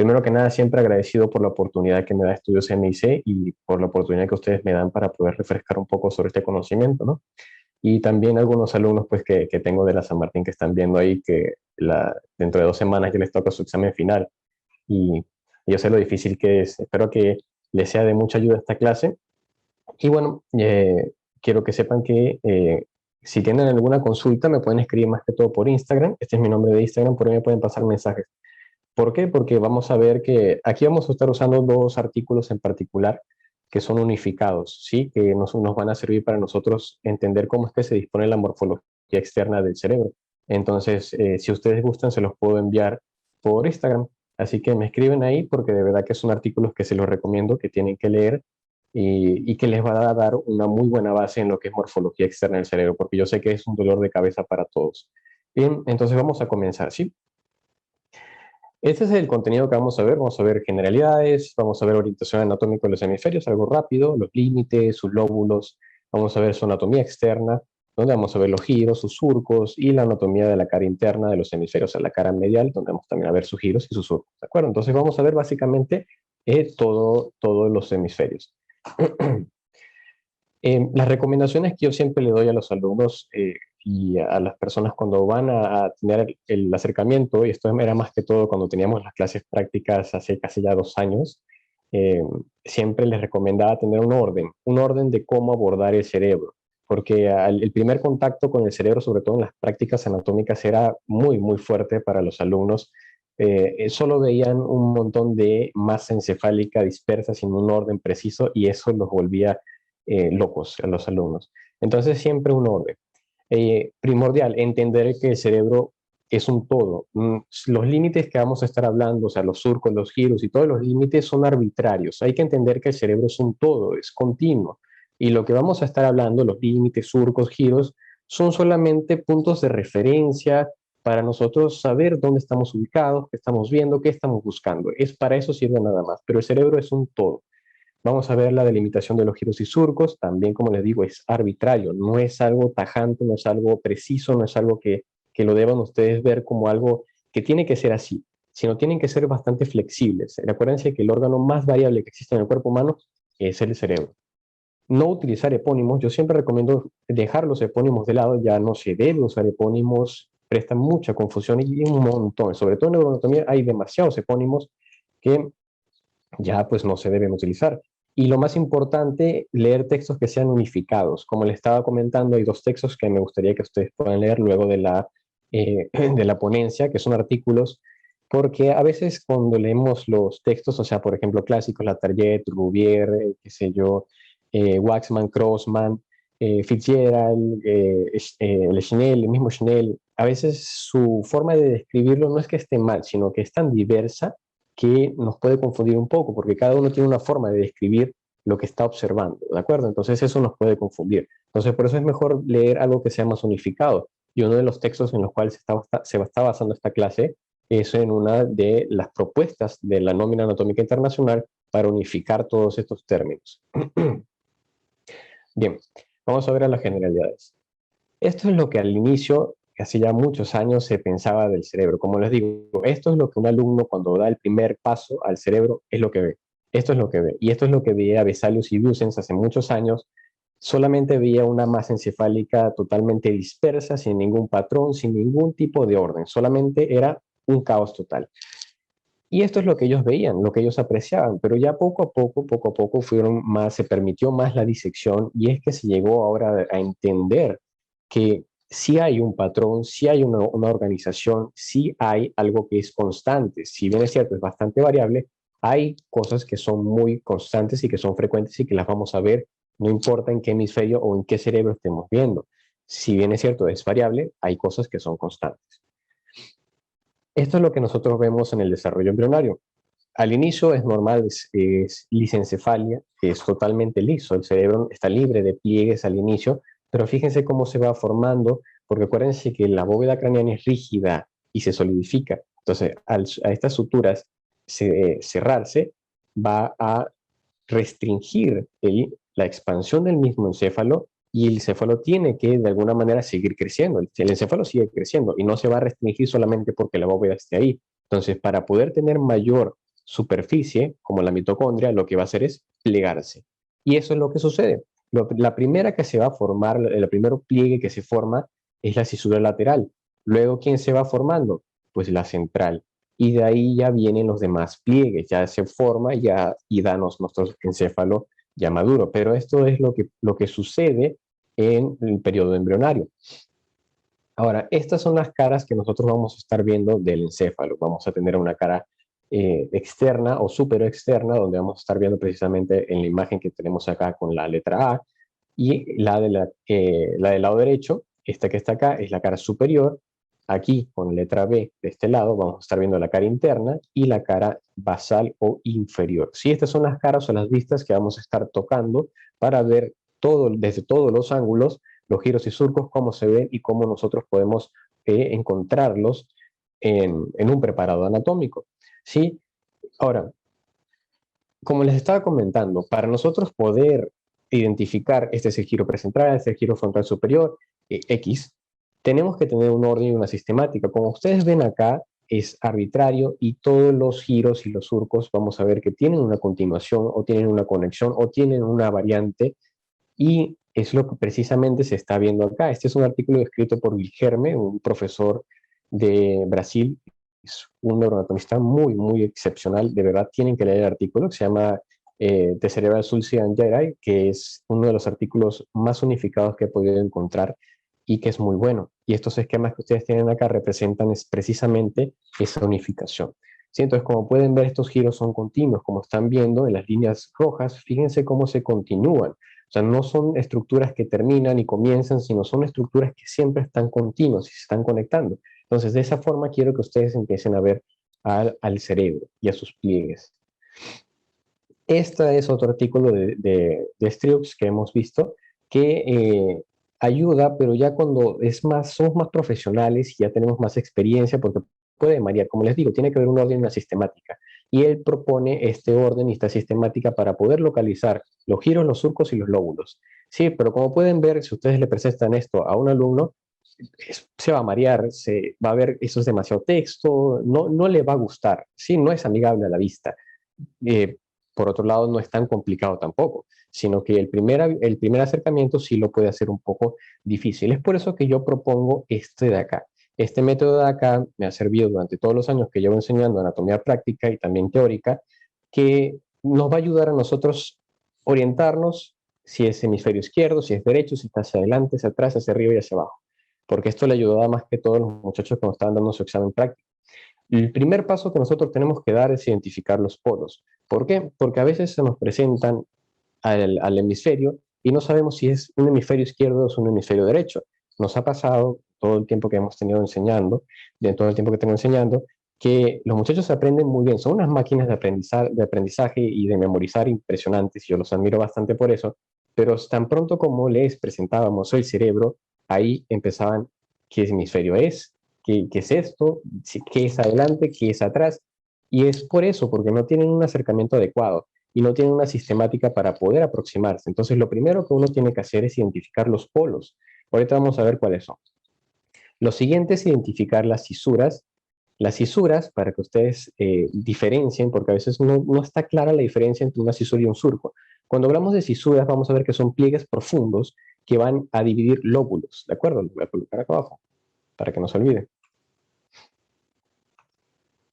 primero que nada, siempre agradecido por la oportunidad que me da Estudios MIC y por la oportunidad que ustedes me dan para poder refrescar un poco sobre este conocimiento, ¿no? Y también algunos alumnos pues, que tengo de la San Martín que están viendo ahí que dentro de 2 semanas ya les toca su examen final. Y yo sé lo difícil que es. Espero que les sea de mucha ayuda esta clase. Y bueno, quiero que sepan que si tienen alguna consulta me pueden escribir más que todo por Instagram. Este es mi nombre de Instagram, por ahí me pueden pasar mensajes. ¿Por qué? Porque vamos a ver que aquí vamos a estar usando dos artículos en particular que son unificados, ¿sí? Que nos van a servir para nosotros entender cómo es que se dispone la morfología externa del cerebro. Entonces, si ustedes gustan, se los puedo enviar por Instagram. Así que me escriben ahí porque de verdad que son artículos que se los recomiendo, que tienen que leer y que les va a dar una muy buena base en lo que es morfología externa del cerebro, porque yo sé que es un dolor de cabeza para todos. Bien, entonces vamos a comenzar, ¿sí? Este es el contenido que vamos a ver. Vamos a ver generalidades, vamos a ver orientación anatómica de los hemisferios, algo rápido, los límites, sus lóbulos, vamos a ver su anatomía externa, donde vamos a ver los giros, sus surcos y la anatomía de la cara interna de los hemisferios, o sea, la cara medial, donde vamos también a ver sus giros y sus surcos. ¿De acuerdo? Entonces vamos a ver básicamente todos los hemisferios. Las recomendaciones que yo siempre le doy a los alumnos y a las personas cuando van a tener el acercamiento, y esto era más que todo cuando teníamos las clases prácticas hace casi ya 2 años, eh, siempre les recomendaba tener un orden de cómo abordar el cerebro, porque el primer contacto con el cerebro, sobre todo en las prácticas anatómicas, era muy, muy fuerte para los alumnos. Solo veían un montón de masa encefálica dispersa sin un orden preciso y eso los volvía locos a los alumnos. Entonces, siempre un orden. Primordial, entender que el cerebro es un todo. Los límites que vamos a estar hablando, o sea, los surcos, los giros y todos los límites son arbitrarios. Hay que entender que el cerebro es un todo, es continuo. Y lo que vamos a estar hablando, los límites, surcos, giros, son solamente puntos de referencia para nosotros saber dónde estamos ubicados, qué estamos viendo, qué estamos buscando. Es para eso sirve nada más. Pero el cerebro es un todo. Vamos a ver la delimitación de los giros y surcos, también como les digo, es arbitrario, no es algo tajante, no es algo preciso, no es algo que lo deban ustedes ver como algo que tiene que ser así, sino tienen que ser bastante flexibles. Recuérdense que el órgano más variable que existe en el cuerpo humano es el cerebro. No utilizar epónimos, yo siempre recomiendo dejar los epónimos de lado, ya no se debe usar epónimos, prestan mucha confusión y un montón, sobre todo en neuroanatomía hay demasiados epónimos que ya pues no se deben utilizar. Y lo más importante, leer textos que sean unificados. Como les estaba comentando, hay dos textos que me gustaría que ustedes puedan leer luego de la ponencia, que son artículos, porque a veces cuando leemos los textos, o sea, por ejemplo, clásicos, La Target, Rubier, qué sé yo, Waxman, Crossman, Fitzgerald, el mismo Schnell, a veces su forma de describirlo no es que esté mal, sino que es tan diversa que nos puede confundir un poco, porque cada uno tiene una forma de describir lo que está observando, ¿de acuerdo? Entonces eso nos puede confundir. Entonces por eso es mejor leer algo que sea más unificado. Y uno de los textos en los cuales se está basando esta clase es en una de las propuestas de la nómina anatómica internacional para unificar todos estos términos. Bien, vamos a ver a las generalidades. Esto es lo que al inicio, hace ya muchos años, se pensaba del cerebro. Como les digo, esto es lo que un alumno cuando da el primer paso al cerebro es lo que ve. Esto es lo que ve. Y esto es lo que veía Vesalius y Busens hace muchos años. Solamente veía una masa encefálica totalmente dispersa, sin ningún patrón, sin ningún tipo de orden. Solamente era un caos total. Y esto es lo que ellos veían, lo que ellos apreciaban, pero ya poco a poco se permitió más la disección y es que se llegó ahora a entender que sí hay un patrón, sí hay una organización, sí hay algo que es constante. Si bien es cierto, es bastante variable, hay cosas que son muy constantes y que son frecuentes y que las vamos a ver, no importa en qué hemisferio o en qué cerebro estemos viendo. Si bien es cierto, es variable, hay cosas que son constantes. Esto es lo que nosotros vemos en el desarrollo embrionario. Al inicio es normal, es lisencefalia, que es totalmente liso, el cerebro está libre de pliegues al inicio, pero fíjense cómo se va formando, porque acuérdense que la bóveda craneana es rígida y se solidifica. Entonces, a estas suturas cerrarse, va a restringir la expansión del mismo encéfalo y el encéfalo tiene que de alguna manera seguir creciendo. El encéfalo sigue creciendo y no se va a restringir solamente porque la bóveda esté ahí. Entonces, para poder tener mayor superficie, como la mitocondria, lo que va a hacer es plegarse. Y eso es lo que sucede. La primera que se va a formar, el primer pliegue que se forma es la cisura lateral. Luego, ¿quién se va formando? Pues la central. Y de ahí ya vienen los demás pliegues, ya se forma ya, y danos nuestro encéfalo ya maduro. Pero esto es lo que sucede en el periodo embrionario. Ahora, estas son las caras que nosotros vamos a estar viendo del encéfalo. Vamos a tener una cara externa o superoexterna, donde vamos a estar viendo precisamente en la imagen que tenemos acá con la letra A, y la del lado derecho, esta que está acá, es la cara superior. Aquí, con letra B de este lado, vamos a estar viendo la cara interna y la cara basal o inferior. Sí, estas son las caras o las vistas que vamos a estar tocando para ver todo, desde todos los ángulos, los giros y surcos, cómo se ven y cómo nosotros podemos encontrarlos en un preparado anatómico. ¿Sí? Ahora, como les estaba comentando, para nosotros poder identificar este es el giro presentral, este es el giro frontal superior, X, tenemos que tener un orden y una sistemática. Como ustedes ven acá, es arbitrario y todos los giros y los surcos vamos a ver que tienen una continuación o tienen una conexión o tienen una variante, y es lo que precisamente se está viendo acá. Este es un artículo escrito por Guilherme, un profesor de Brasil. Es un neuroanatomista muy, muy excepcional. De verdad, tienen que leer el artículo, que se llama The Cerebral Sulci and Gyri, que es uno de los artículos más unificados que he podido encontrar y que es muy bueno. Y estos esquemas que ustedes tienen acá representan precisamente esa unificación. ¿Sí? Entonces, como pueden ver, estos giros son continuos. Como están viendo en las líneas rojas, fíjense cómo se continúan. O sea, no son estructuras que terminan y comienzan, sino son estructuras que siempre están continuas y se están conectando. Entonces, de esa forma quiero que ustedes empiecen a ver al cerebro y a sus pliegues. Este es otro artículo de Striux que hemos visto que ayuda, pero ya cuando somos más profesionales y ya tenemos más experiencia, porque puede variar, como les digo, tiene que haber un orden y una sistemática. Y él propone este orden y esta sistemática para poder localizar los giros, los surcos y los lóbulos. Sí, pero como pueden ver, si ustedes le presentan esto a un alumno, se va a marear, se va a ver, eso es demasiado texto, no le va a gustar, sí, no es amigable a la vista. Eh, por otro lado, no es tan complicado tampoco, sino que el primer acercamiento sí lo puede hacer un poco difícil. Es por eso que yo propongo este de acá. Este método de acá me ha servido durante todos los años que llevo enseñando anatomía práctica y también teórica, que nos va a ayudar a nosotros orientarnos si es hemisferio izquierdo, si es derecho, si está hacia adelante, hacia atrás, hacia arriba y hacia abajo. Porque esto le ayudaba más que todos los muchachos cuando estaban dando su examen práctico. El primer paso que nosotros tenemos que dar es identificar los polos. ¿Por qué? Porque a veces se nos presentan al hemisferio y no sabemos si es un hemisferio izquierdo o es un hemisferio derecho. Nos ha pasado todo el tiempo que hemos tenido enseñando, de todo el tiempo que tengo enseñando, que los muchachos aprenden muy bien. Son unas máquinas de aprendizaje y de memorizar impresionantes. Yo los admiro bastante por eso. Pero tan pronto como les presentábamos el cerebro, ahí empezaban qué hemisferio es, qué es esto, qué es adelante, qué es atrás. Y es por eso, porque no tienen un acercamiento adecuado y no tienen una sistemática para poder aproximarse. Entonces, lo primero que uno tiene que hacer es identificar los polos. Ahorita vamos a ver cuáles son. Lo siguiente es identificar las cisuras. Las cisuras, para que ustedes diferencien, porque a veces no está clara la diferencia entre una cisura y un surco. Cuando hablamos de cisuras, vamos a ver que son pliegues profundos que van a dividir lóbulos. ¿De acuerdo? Lo voy a colocar acá abajo para que no se olvide.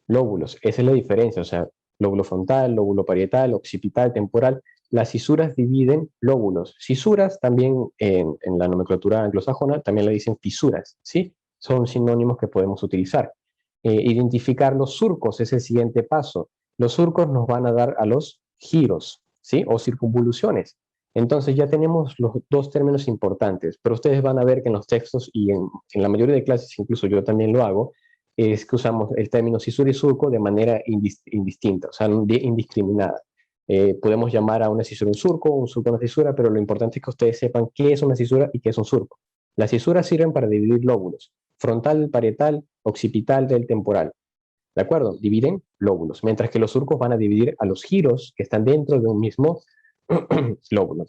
Lóbulos, esa es la diferencia, o sea, lóbulo frontal, lóbulo parietal, occipital, temporal. Las cisuras dividen lóbulos. Cisuras también en la nomenclatura anglosajona también le dicen fisuras, ¿sí? Son sinónimos que podemos utilizar. Identificar los surcos es el siguiente paso. Los surcos nos van a dar a los giros, ¿sí? O circunvoluciones. Entonces ya tenemos los dos términos importantes, pero ustedes van a ver que en los textos y en la mayoría de clases, incluso yo también lo hago, es que usamos el término cisura y surco de manera indistinta, o sea, indiscriminada. Podemos llamar a una cisura un surco una cisura, pero lo importante es que ustedes sepan qué es una cisura y qué es un surco. Las cisuras sirven para dividir lóbulos, frontal, parietal, occipital del temporal. ¿De acuerdo? Dividen lóbulos, mientras que los surcos van a dividir a los giros que están dentro de un mismo lóbulo.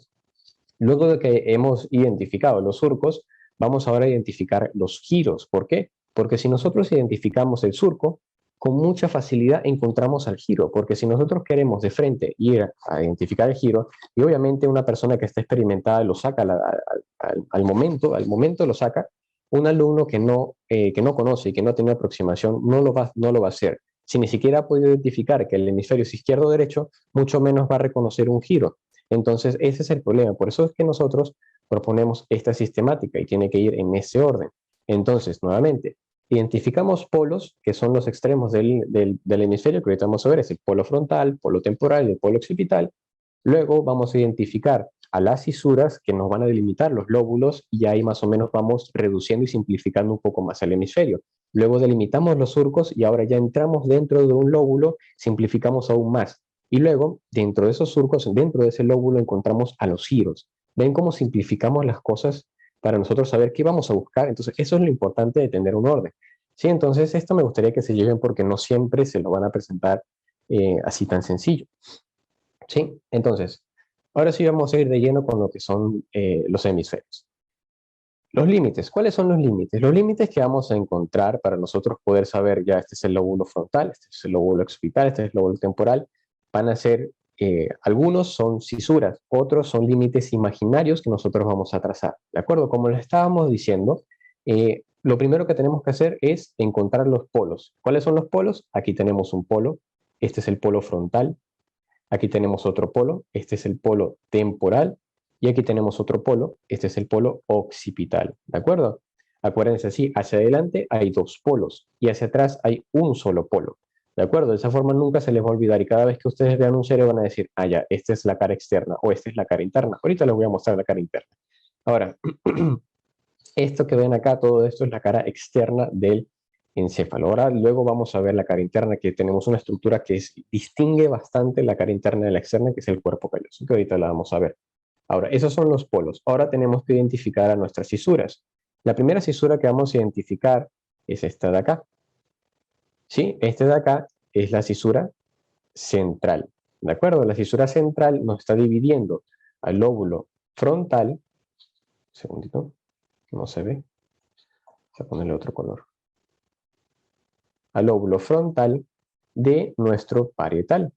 Luego de que hemos identificado los surcos, vamos ahora a identificar los giros. ¿Por qué? Porque si nosotros identificamos el surco, con mucha facilidad encontramos al giro, porque si nosotros queremos de frente ir a identificar el giro, y obviamente una persona que está experimentada lo saca al momento lo saca, un alumno que no conoce y que no tiene aproximación no lo va a hacer. Si ni siquiera ha podido identificar que el hemisferio es izquierdo o derecho, mucho menos va a reconocer un giro. Entonces, ese es el problema. Por eso es que nosotros proponemos esta sistemática y tiene que ir en ese orden. Entonces, nuevamente, identificamos polos, que son los extremos del hemisferio, que ahorita vamos a ver, es el polo frontal, polo temporal y el polo occipital. Luego vamos a identificar a las cisuras que nos van a delimitar los lóbulos y ahí más o menos vamos reduciendo y simplificando un poco más el hemisferio. Luego delimitamos los surcos y ahora ya entramos dentro de un lóbulo, simplificamos aún más. Y luego, dentro de esos surcos, dentro de ese lóbulo, encontramos a los giros. ¿Ven cómo simplificamos las cosas para nosotros saber qué vamos a buscar? Entonces, eso es lo importante de tener un orden. Sí, entonces esto me gustaría que se lleven porque no siempre se lo van a presentar así tan sencillo. Sí, entonces, ahora sí vamos a ir de lleno con lo que son los hemisferios. Los límites, ¿cuáles son los límites? Los límites que vamos a encontrar para nosotros poder saber ya este es el lóbulo frontal, este es el lóbulo occipital, este es el lóbulo temporal, van a ser, algunos son cisuras, otros son límites imaginarios que nosotros vamos a trazar, ¿de acuerdo? Como les estábamos diciendo, lo primero que tenemos que hacer es encontrar los polos. ¿Cuáles son los polos? Aquí tenemos un polo, este es el polo frontal, aquí tenemos otro polo, este es el polo temporal, y aquí tenemos otro polo, este es el polo occipital, ¿de acuerdo? Acuérdense así, hacia adelante hay dos polos y hacia atrás hay un solo polo, ¿de acuerdo? De esa forma nunca se les va a olvidar y cada vez que ustedes vean un cerebro van a decir, ah, ya, esta es la cara externa o esta es la cara interna. Ahorita les voy a mostrar la cara interna. Ahora, esto que ven acá, todo esto es la cara externa del encéfalo. Ahora luego vamos a ver la cara interna, que tenemos una estructura que distingue bastante la cara interna de la externa, que es el cuerpo calloso, que ahorita la vamos a ver. Ahora, esos son los polos. Ahora tenemos que identificar a nuestras cisuras. La primera cisura que vamos a identificar es esta de acá. ¿Sí? Esta de acá es la cisura central. ¿De acuerdo? La cisura central nos está dividiendo al lóbulo frontal. Un segundito, no se ve. Vamos a ponerle otro color. Al lóbulo frontal de nuestro parietal.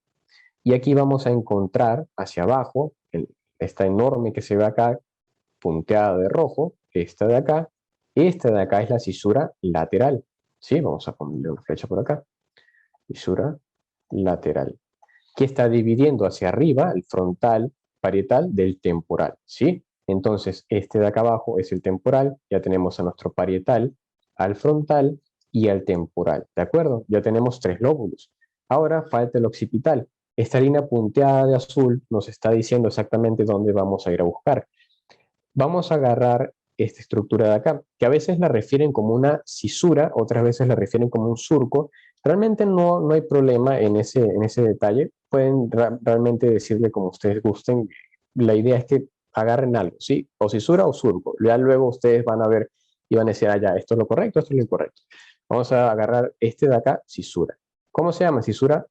Y aquí vamos a encontrar hacia abajo, esta enorme que se ve acá, punteada de rojo, esta de acá es la cisura lateral. ¿Sí? Vamos a ponerle una flecha por acá. Fisura lateral, que está dividiendo hacia arriba el frontal parietal del temporal, ¿sí? Entonces, este de acá abajo es el temporal, ya tenemos a nuestro parietal, al frontal y al temporal, ¿de acuerdo? Ya tenemos tres lóbulos. Ahora falta el occipital. Esta línea punteada de azul nos está diciendo exactamente dónde vamos a ir a buscar. Vamos a agarrar esta estructura de acá, que a veces la refieren como una cisura, otras veces la refieren como un surco. Realmente no hay problema en ese detalle. Pueden realmente decirle como ustedes gusten. La idea es que agarren algo, ¿sí? O cisura o surco. Ya luego ustedes van a ver y van a decir, ah, ya, esto es lo correcto, esto es lo incorrecto. Vamos a agarrar este de acá, cisura. ¿Cómo se llama? Cisura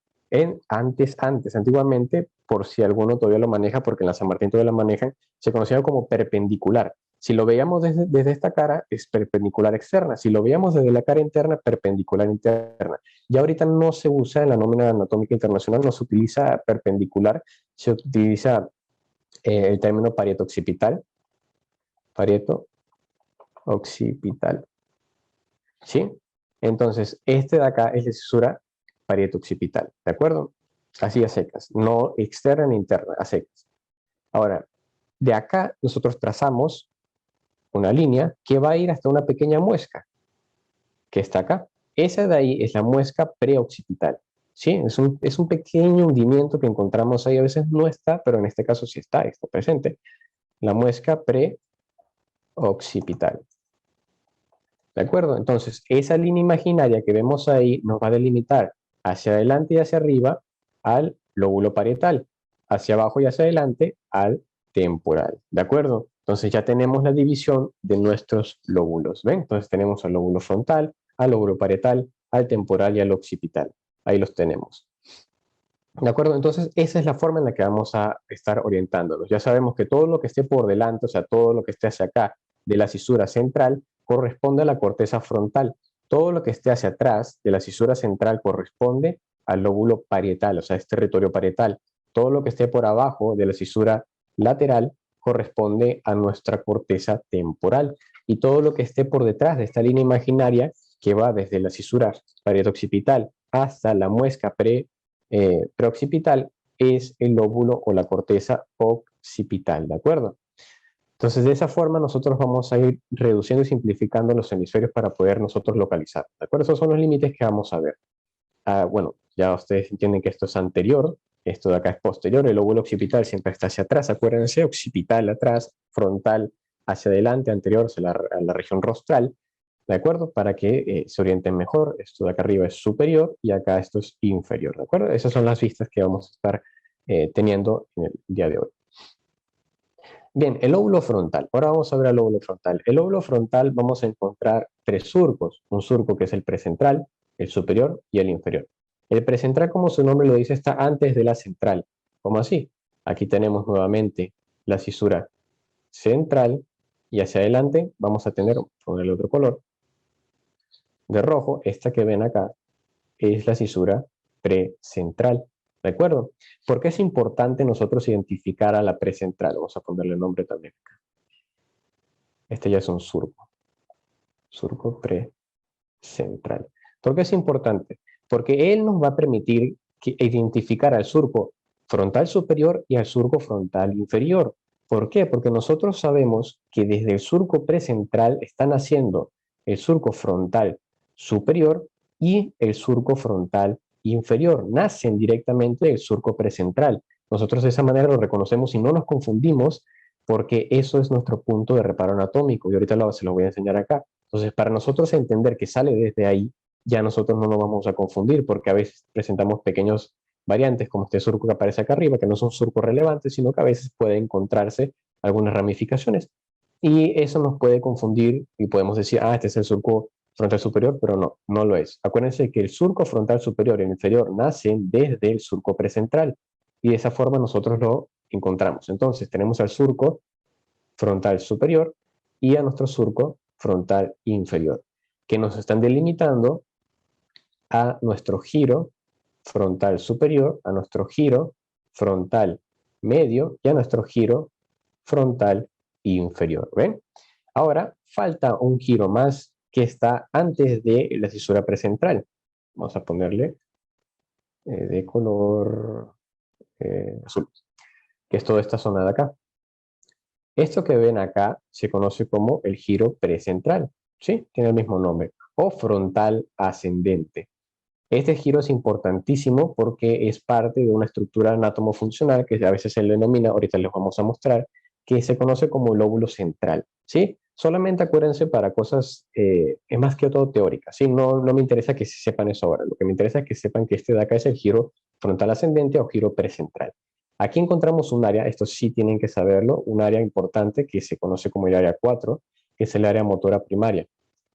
antiguamente, por si alguno todavía lo maneja, porque en la San Martín todavía lo manejan, se conocía como perpendicular. Si lo veíamos desde esta cara, es perpendicular externa. Si lo veíamos desde la cara interna, perpendicular interna. Ya ahorita no se usa en la nómina anatómica internacional, no se utiliza perpendicular, se utiliza el término parieto occipital. Parieto occipital. ¿Sí? Entonces, este de acá es la cisura parieto occipital, ¿de acuerdo? Así a secas, no externa ni interna, a secas. Ahora, de acá nosotros trazamos una línea que va a ir hasta una pequeña muesca, que está acá. Esa de ahí es la muesca preoccipital. ¿Sí? Es un pequeño hundimiento que encontramos ahí, a veces no está, pero en este caso sí está presente. La muesca preoccipital. ¿De acuerdo? Entonces, esa línea imaginaria que vemos ahí nos va a delimitar hacia adelante y hacia arriba al lóbulo parietal, hacia abajo y hacia adelante al temporal. ¿De acuerdo? Entonces ya tenemos la división de nuestros lóbulos. ¿Ven? Entonces tenemos al lóbulo frontal, al lóbulo parietal, al temporal y al occipital. Ahí los tenemos. ¿De acuerdo? Entonces esa es la forma en la que vamos a estar orientándonos. Ya sabemos que todo lo que esté por delante, o sea, todo lo que esté hacia acá de la cisura central, corresponde a la corteza frontal. Todo lo que esté hacia atrás de la cisura central corresponde al lóbulo parietal, o sea, es territorio parietal. Todo lo que esté por abajo de la cisura lateral corresponde a nuestra corteza temporal. Y todo lo que esté por detrás de esta línea imaginaria, que va desde la cisura parieto-occipital hasta la muesca preoccipital, es el lóbulo o la corteza occipital, ¿de acuerdo? Entonces, de esa forma nosotros vamos a ir reduciendo y simplificando los hemisferios para poder nosotros localizar, ¿de acuerdo? Esos son los límites que vamos a ver. Bueno, ya ustedes entienden que esto es anterior, esto de acá es posterior, el lóbulo occipital siempre está hacia atrás, acuérdense, occipital atrás, frontal hacia adelante, anterior a la región rostral, ¿de acuerdo? Para que se orienten mejor, esto de acá arriba es superior y acá esto es inferior, ¿de acuerdo? Esas son las vistas que vamos a estar teniendo en el día de hoy. Bien, el lóbulo frontal. Ahora vamos a ver el lóbulo frontal. El lóbulo frontal vamos a encontrar tres surcos. Un surco que es el precentral, el superior y el inferior. El precentral, como su nombre lo dice, está antes de la central. ¿Cómo así? Aquí tenemos nuevamente la cisura central y hacia adelante vamos a tener, ponerle otro color, de rojo, esta que ven acá es la cisura precentral. ¿De acuerdo? ¿Por qué es importante nosotros identificar a la precentral? Vamos a ponerle nombre también acá. Este ya es un surco. Surco precentral. ¿Por qué es importante? Porque él nos va a permitir identificar al surco frontal superior y al surco frontal inferior. ¿Por qué? Porque nosotros sabemos que desde el surco precentral están haciendo el surco frontal superior y el surco frontal inferior. Nacen directamente del surco precentral. Nosotros de esa manera lo reconocemos y no nos confundimos porque eso es nuestro punto de reparo anatómico y ahorita se lo voy a enseñar acá. Entonces, para nosotros entender que sale desde ahí, ya nosotros no nos vamos a confundir porque a veces presentamos pequeños variantes como este surco que aparece acá arriba, que no son surcos relevantes, sino que a veces puede encontrarse algunas ramificaciones. Y eso nos puede confundir y podemos decir, este es el surco frontal superior, pero no, no lo es. Acuérdense que el surco frontal superior y el inferior nacen desde el surco precentral y de esa forma nosotros lo encontramos. Entonces tenemos al surco frontal superior y a nuestro surco frontal inferior, que nos están delimitando a nuestro giro frontal superior, a nuestro giro frontal medio y a nuestro giro frontal inferior. ¿Ven? Ahora falta un giro más que está antes de la cisura precentral. Vamos a ponerle de color azul, que es toda esta zona de acá. Esto que ven acá se conoce como el giro precentral, ¿sí? Tiene el mismo nombre, o frontal ascendente. Este giro es importantísimo porque es parte de una estructura anatomofuncional que a veces se le denomina, ahorita les vamos a mostrar, que se conoce como lóbulo central, ¿sí? Solamente acuérdense para cosas, es más que todo teóricas, ¿sí? No me interesa que se sepan eso ahora, lo que me interesa es que sepan que este de acá es el giro frontal ascendente o giro precentral. Aquí encontramos un área, esto sí tienen que saberlo, un área importante que se conoce como el área 4, que es el área motora primaria,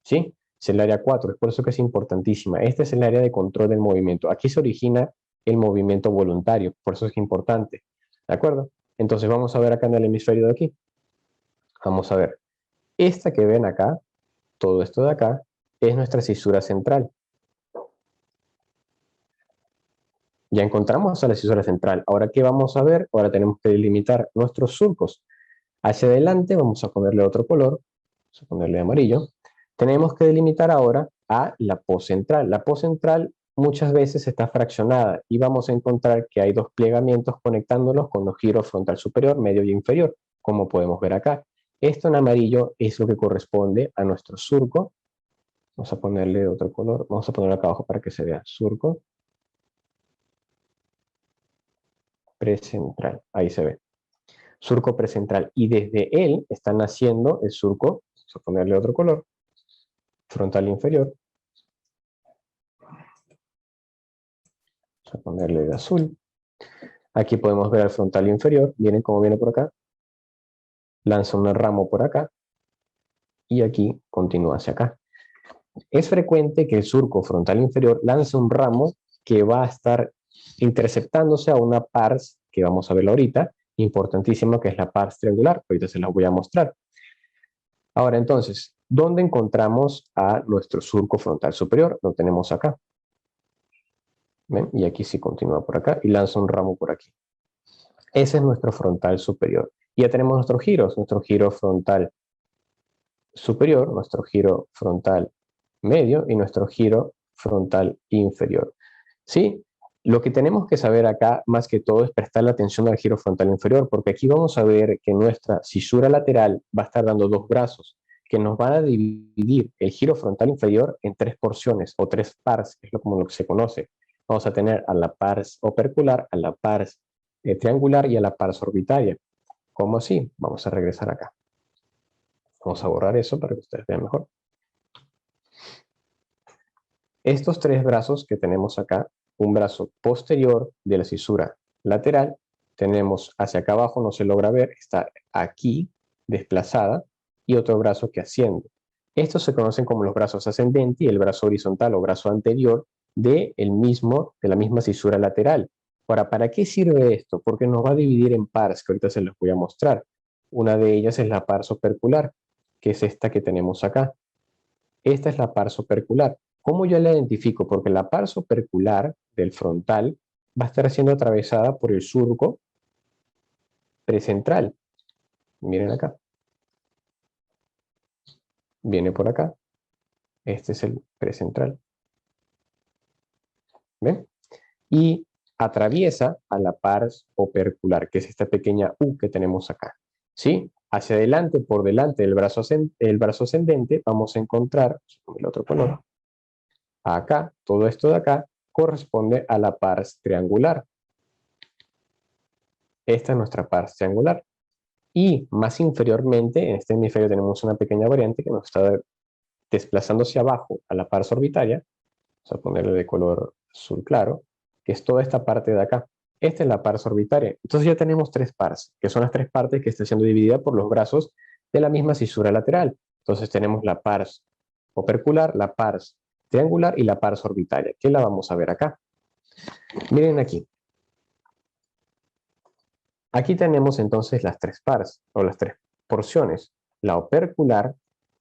¿sí? Es el área 4, es por eso que es importantísima. Este es el área de control del movimiento. Aquí se origina el movimiento voluntario, por eso es importante, ¿de acuerdo? Entonces vamos a ver acá en el hemisferio de aquí. Vamos a ver, esta que ven acá, todo esto de acá, es nuestra cisura central. Ya encontramos a la cisura central. Ahora, ¿qué vamos a ver? Ahora tenemos que delimitar nuestros surcos. Hacia adelante vamos a ponerle otro color, vamos a ponerle amarillo. Tenemos que delimitar ahora a la poscentral. La poscentral muchas veces está fraccionada y vamos a encontrar que hay dos plegamientos conectándolos con los giros frontal superior, medio y inferior, como podemos ver acá. Esto en amarillo es lo que corresponde a nuestro surco. Vamos a ponerle otro color, vamos a ponerlo acá abajo para que se vea surco precentral, ahí se ve. Surco precentral y desde él está naciendo el surco, vamos a ponerle otro color, frontal inferior. Vamos a ponerle de azul. Aquí podemos ver el frontal inferior, miren cómo viene por acá, lanza un ramo por acá y aquí continúa hacia acá. Es frecuente que el surco frontal inferior lance un ramo que va a estar interceptándose a una pars, que vamos a verlo ahorita, importantísimo, que es la pars triangular, ahorita se la voy a mostrar. Ahora entonces, ¿Dónde encontramos a nuestro surco frontal superior? Lo tenemos acá. ¿Ven? Y aquí sí continúa por acá y lanza un ramo por aquí. Ese es nuestro frontal superior. Y ya tenemos nuestro giro frontal superior, nuestro giro frontal medio y nuestro giro frontal inferior. ¿Sí? Lo que tenemos que saber acá, más que todo, es prestarle atención al giro frontal inferior, porque aquí vamos a ver que nuestra cisura lateral va a estar dando dos brazos, que nos van a dividir el giro frontal inferior en tres porciones, o tres pars, que es como lo que se conoce. Vamos a tener a la pars opercular, a la pars triangular y a la pars orbitaria. ¿Cómo así? Vamos a regresar acá. Vamos a borrar eso para que ustedes vean mejor. Estos tres brazos que tenemos acá, un brazo posterior de la cisura lateral, tenemos hacia acá abajo, no se logra ver, está aquí desplazada, y otro brazo que asciende. Estos se conocen como los brazos ascendentes y el brazo horizontal o brazo anterior de la misma cisura lateral. Ahora, ¿para qué sirve esto? Porque nos va a dividir en pars, que ahorita se los voy a mostrar. Una de ellas es la pars opercular, que es esta que tenemos acá. Esta es la pars opercular. ¿Cómo yo la identifico? Porque la pars opercular del frontal va a estar siendo atravesada por el surco precentral. Miren acá. Viene por acá. Este es el precentral. ¿Ven? Y atraviesa a la pars opercular, que es esta pequeña U que tenemos acá. ¿Sí? Hacia adelante, por delante del brazo, ascendente, vamos a encontrar, el otro color, acá, todo esto de acá, corresponde a la pars triangular. Esta es nuestra pars triangular. Y más inferiormente, en este hemisferio tenemos una pequeña variante que nos está desplazando hacia abajo a la pars orbitaria. Vamos a ponerle de color azul claro, que es toda esta parte de acá. Esta es la pars orbitaria. Entonces ya tenemos tres pars, que son las tres partes que están siendo divididas por los brazos de la misma cisura lateral. Entonces tenemos la pars opercular, la pars triangular y la pars orbitaria, que la vamos a ver acá. Miren aquí. Aquí tenemos entonces las tres pars, o las tres porciones, la opercular,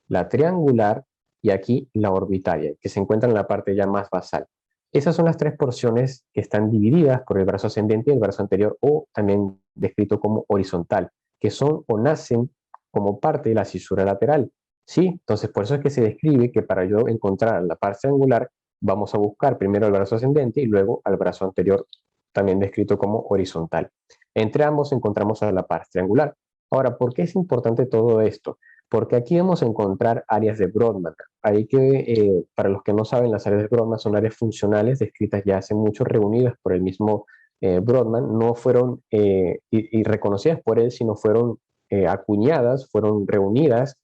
la triangular y aquí la orbitaria, que se encuentra en la parte ya más basal. Esas son las tres porciones que están divididas por el brazo ascendente y el brazo anterior, o también descrito como horizontal, que son o nacen como parte de la cisura lateral. ¿Sí? Entonces, por eso es que se describe que para yo encontrar la parte triangular, vamos a buscar primero el brazo ascendente y luego al brazo anterior, también descrito como horizontal. Entre ambos encontramos a la parte triangular. Ahora, ¿por qué es importante todo esto? Porque aquí vamos a encontrar áreas de Brodmann. Para los que no saben, las áreas de Brodmann son áreas funcionales descritas ya hace mucho, reunidas por el mismo Brodmann. No fueron y reconocidas por él, sino fueron acuñadas, fueron reunidas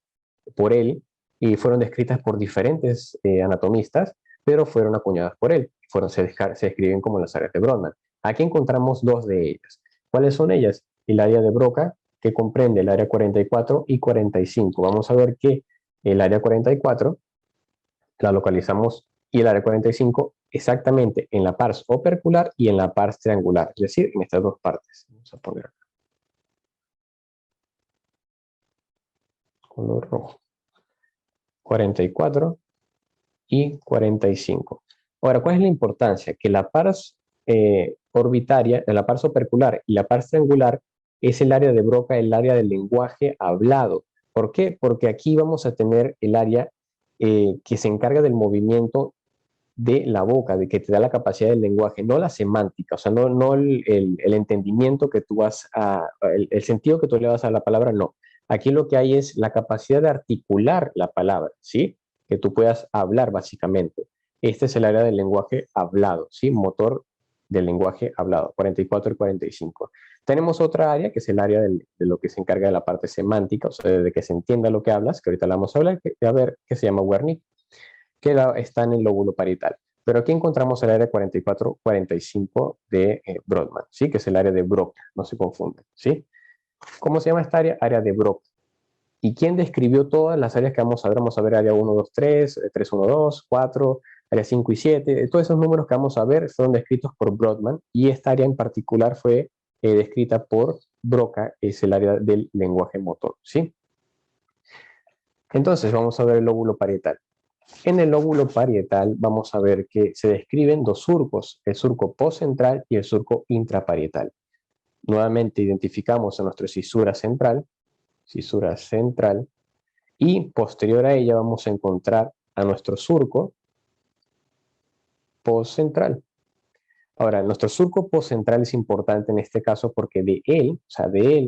por él y fueron descritas por diferentes anatomistas, pero fueron acuñadas por él. Se describen como las áreas de Brodmann. Aquí encontramos dos de ellas. ¿Cuáles son ellas? El área de Broca, que comprende el área 44 y 45. Vamos a ver que el área 44 la localizamos y el área 45 exactamente en la pars opercular y en la pars triangular, es decir, en estas dos partes. Vamos a poner acá. Color rojo. 44 y 45. Ahora, ¿cuál es la importancia? Que la pars orbitaria, la pars opercular y la pars triangular es el área de Broca, el área del lenguaje hablado. ¿Por qué? Porque aquí vamos a tener el área que se encarga del movimiento de la boca, de que te da la capacidad del lenguaje, no la semántica, o sea, no el entendimiento que tú vas a, el sentido que tú le das a la palabra, no. Aquí lo que hay es la capacidad de articular la palabra, ¿sí? Que tú puedas hablar básicamente. Este es el área del lenguaje hablado, ¿sí? Motor del lenguaje hablado, 44 y 45. Tenemos otra área, que es el área de lo que se encarga de la parte semántica, o sea, de que se entienda lo que hablas, que ahorita la vamos a hablar, a ver, que se llama Wernicke, que está en el lóbulo parietal. Pero aquí encontramos el área 44-45 de Brodmann, ¿sí? Que es el área de Broca, no se confunde, ¿sí? ¿Cómo se llama esta área? Área de Broca. ¿Y quién describió todas las áreas que vamos a ver? Vamos a ver área 1, 2, 3, 3, 1, 2, 4, área 5 y 7. Todos esos números que vamos a ver fueron descritos por Brodmann y esta área en particular fue descrita por Broca, es el área del lenguaje motor, ¿sí? Entonces vamos a ver el lóbulo parietal. En el lóbulo parietal vamos a ver que se describen dos surcos, el surco postcentral y el surco intraparietal. Nuevamente identificamos a nuestra cisura central, y posterior a ella vamos a encontrar a nuestro surco postcentral. Ahora, nuestro surco postcentral es importante en este caso porque de él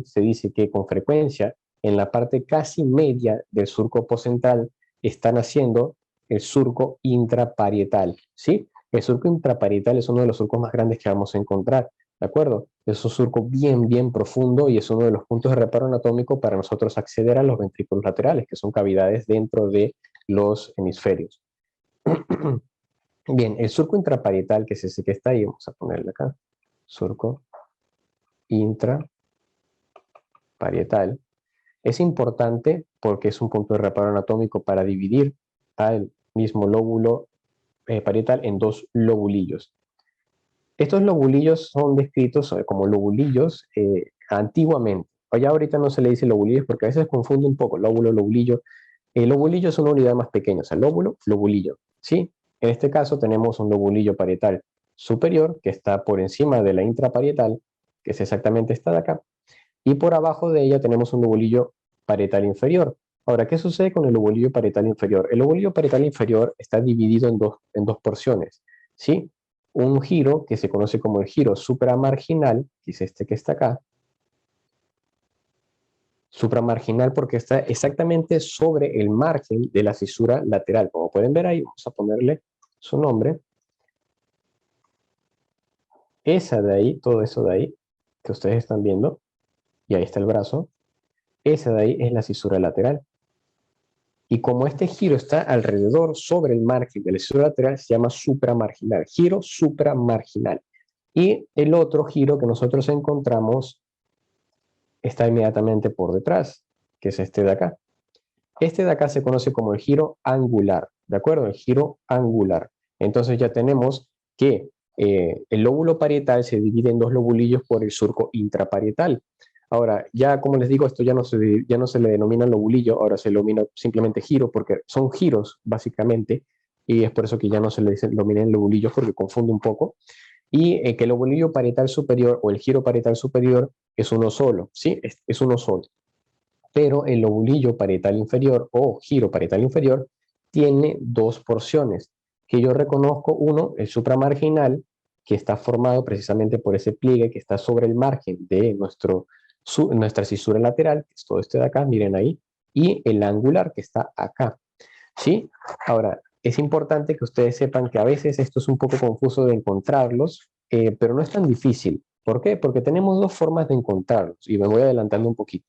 se dice que con frecuencia en la parte casi media del surco postcentral está naciendo el surco intraparietal, ¿sí? El surco intraparietal es uno de los surcos más grandes que vamos a encontrar, ¿de acuerdo? Es un surco bien, bien profundo y es uno de los puntos de reparo anatómico para nosotros acceder a los ventrículos laterales, que son cavidades dentro de los hemisferios. Bien, el surco intraparietal, que es ese que está ahí, vamos a ponerle acá, surco intraparietal, es importante porque es un punto de reparo anatómico para dividir al mismo lóbulo parietal en dos lobulillos. Estos lobulillos son descritos como lobulillos antiguamente. Ya ahorita no se le dice lobulillos porque a veces confunde un poco lóbulo, lobulillo. El lobulillo es una unidad más pequeña, o sea, lóbulo, lobulillo, ¿sí? En este caso tenemos un lobulillo parietal superior que está por encima de la intraparietal, que es exactamente esta de acá, y por abajo de ella tenemos un lobulillo parietal inferior. Ahora, ¿qué sucede con el lobulillo parietal inferior? El lobulillo parietal inferior está dividido en dos porciones, ¿sí? Un giro que se conoce como el giro supramarginal, que es este que está acá, supramarginal porque está exactamente sobre el margen de la fisura lateral. Como pueden ver ahí, vamos a ponerle su nombre. Esa de ahí, todo eso de ahí, que ustedes están viendo, y ahí está el brazo, esa de ahí es la fisura lateral. Y como este giro está alrededor, sobre el margen de la fisura lateral, se llama supramarginal, giro supramarginal. Y el otro giro que nosotros encontramos está inmediatamente por detrás, que es este de acá. Este de acá se conoce como el giro angular, ¿de acuerdo? El giro angular. Entonces ya tenemos que el lóbulo parietal se divide en dos lobulillos por el surco intraparietal. Ahora, ya como les digo, esto ya no se le denomina lobulillo, ahora se denomina simplemente giro, porque son giros, básicamente, y es por eso que ya no se le denomina lobulillos, porque confunde un poco. Y que el lobulillo parietal superior o el giro parietal superior es uno solo, ¿sí? Es uno solo, pero el lobulillo parietal inferior o giro parietal inferior tiene dos porciones, que yo reconozco. Uno, el supramarginal, que está formado precisamente por ese pliegue que está sobre el margen de nuestra cisura lateral, que es todo este de acá, miren ahí, y el angular, que está acá, ¿sí? Ahora, es importante que ustedes sepan que a veces esto es un poco confuso de encontrarlos, pero no es tan difícil. ¿Por qué? Porque tenemos dos formas de encontrarlos, y me voy adelantando un poquito.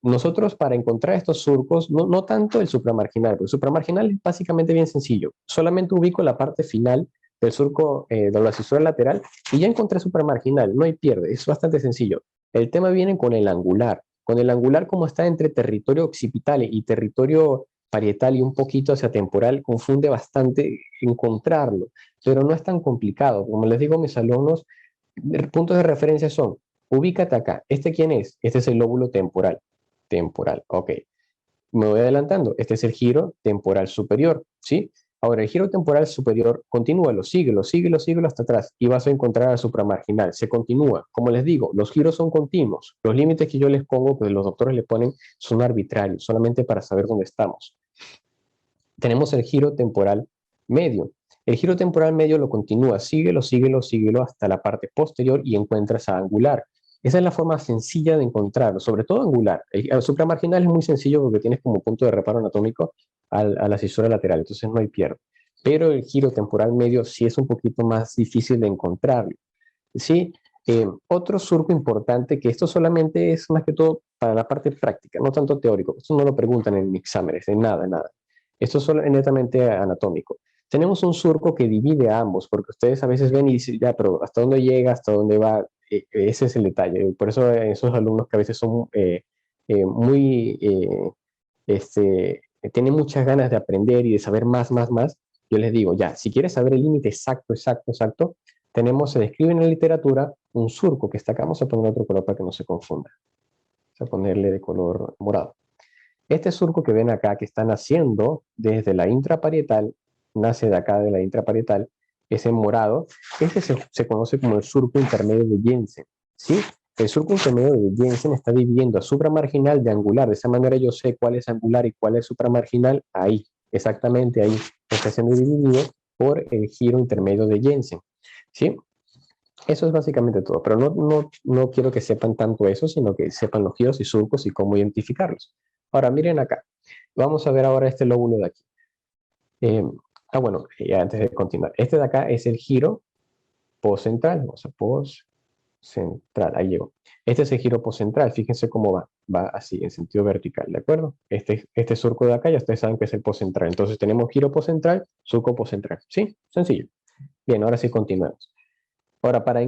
Nosotros para encontrar estos surcos, no tanto el supramarginal, porque el supramarginal es básicamente bien sencillo. Solamente ubico la parte final del surco de la cisura lateral y ya encontré supramarginal, no hay pierde, es bastante sencillo. El tema viene con el angular. Con el angular, como está entre territorio occipital y territorio parietal y un poquito hacia temporal, confunde bastante encontrarlo, pero no es tan complicado. Como les digo a mis alumnos, puntos de referencia son, ubícate acá, ¿este quién es? Este es el lóbulo temporal. Temporal, ok. Me voy adelantando. Este es el giro temporal superior, ¿sí? Ahora, el giro temporal superior, continúalo, síguelo, síguelo, síguelo hasta atrás y vas a encontrar al supramarginal. Se continúa. Como les digo, los giros son continuos. Los límites que yo les pongo, que los doctores le ponen, son arbitrarios, solamente para saber dónde estamos. Tenemos el giro temporal medio. El giro temporal medio lo continúa, síguelo, síguelo, síguelo hasta la parte posterior y encuentras a angular. Esa es la forma sencilla de encontrarlo, sobre todo angular. El supramarginal es muy sencillo porque tienes como punto de reparo anatómico a la cisura lateral, entonces no hay pierde. Pero el giro temporal medio sí es un poquito más difícil de encontrarlo. ¿Sí? Otro surco importante, que esto solamente es más que todo para la parte práctica, no tanto teórico. Esto no lo preguntan en exámenes, en nada, nada. Esto es solo, netamente anatómico. Tenemos un surco que divide a ambos, porque ustedes a veces ven y dicen, ya, pero ¿hasta dónde llega? ¿Hasta dónde va? Ese es el detalle. Por eso esos alumnos que a veces son muy, tienen muchas ganas de aprender y de saber más, más, más, yo les digo, ya, si quieres saber el límite exacto, exacto, exacto, tenemos, se describe en la literatura un surco que está acá. Vamos a poner otro color para que no se confunda. Vamos a ponerle de color morado. Este surco que ven acá, que está naciendo desde la intraparietal, nace de acá de la intraparietal, ese morado, este se conoce como el surco intermedio de Jensen, ¿sí? El surco intermedio de Jensen está dividiendo a supramarginal de angular. De esa manera yo sé cuál es angular y cuál es supramarginal ahí, exactamente ahí. Está siendo dividido por el giro intermedio de Jensen, ¿sí? Eso es básicamente todo, pero no quiero que sepan tanto eso, sino que sepan los giros y surcos y cómo identificarlos. Ahora, miren acá. Vamos a ver ahora este lóbulo de aquí. Eh, bueno, antes de continuar. Este de acá es el giro postcentral. Vamos a postcentral, ahí llegó. Este es el giro postcentral. Fíjense cómo va. Va así, en sentido vertical, ¿de acuerdo? Este surco de acá ya ustedes saben que es el postcentral. Entonces tenemos giro postcentral, surco postcentral. ¿Sí? Sencillo. Bien, ahora sí continuamos. Ahora, para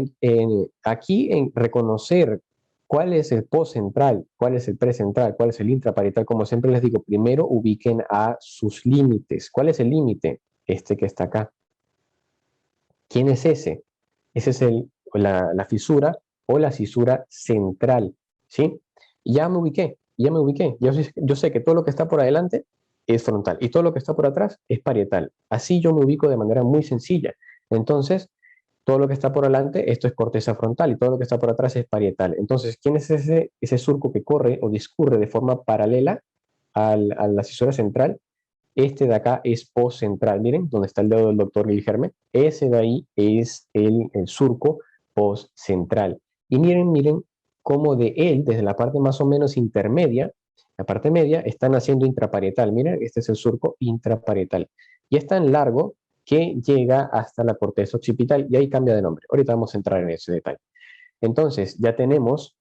aquí en reconocer cuál es el postcentral, cuál es el precentral, cuál es el intraparietal, como siempre les digo, primero ubiquen a sus límites. ¿Cuál es el límite? Este que está acá. ¿Quién es ese? Ese es la fisura o la cisura central, ¿sí? Ya me ubiqué, ya me ubiqué. Yo sé que todo lo que está por adelante es frontal y todo lo que está por atrás es parietal. Así yo me ubico de manera muy sencilla. Entonces, todo lo que está por adelante, esto es corteza frontal y todo lo que está por atrás es parietal. Entonces, ¿quién es ese surco que corre o discurre de forma paralela a la cisura central? Este de acá es postcentral. Miren, donde está el dedo del doctor Guilherme. Ese de ahí es el surco postcentral. Y miren cómo de él, desde la parte más o menos intermedia, la parte media, está naciendo intraparietal. Miren, este es el surco intraparietal. Y es tan largo que llega hasta la corteza occipital y ahí cambia de nombre. Ahorita vamos a entrar en ese detalle. Entonces, ya tenemos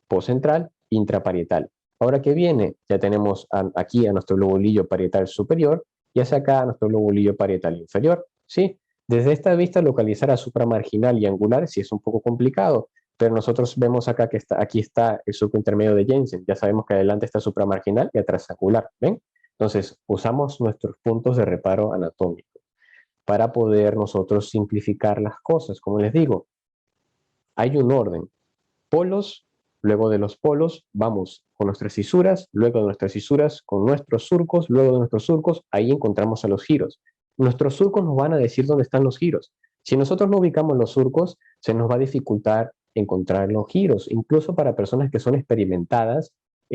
postcentral, intraparietal. Ahora que viene, ya tenemos aquí a nuestro lobulillo parietal superior y hacia acá a nuestro lobulillo parietal inferior, ¿sí? Desde esta vista, localizar a supramarginal y angular sí es un poco complicado, pero nosotros vemos acá que aquí está el surco intermedio de Jensen. Ya sabemos que adelante está supramarginal y atrás angular, ¿ven? Entonces, usamos nuestros puntos de reparo anatómico para poder nosotros simplificar las cosas. Como les digo, hay un orden. Polos, luego de los polos vamos con nuestras cisuras, luego de nuestras cisuras con nuestros surcos, luego de nuestros surcos, ahí encontramos a los giros. Nuestros surcos nos van a decir dónde están los giros. Si nosotros no ubicamos los surcos, se nos va a dificultar encontrar los giros. Incluso para personas que son experimentadas,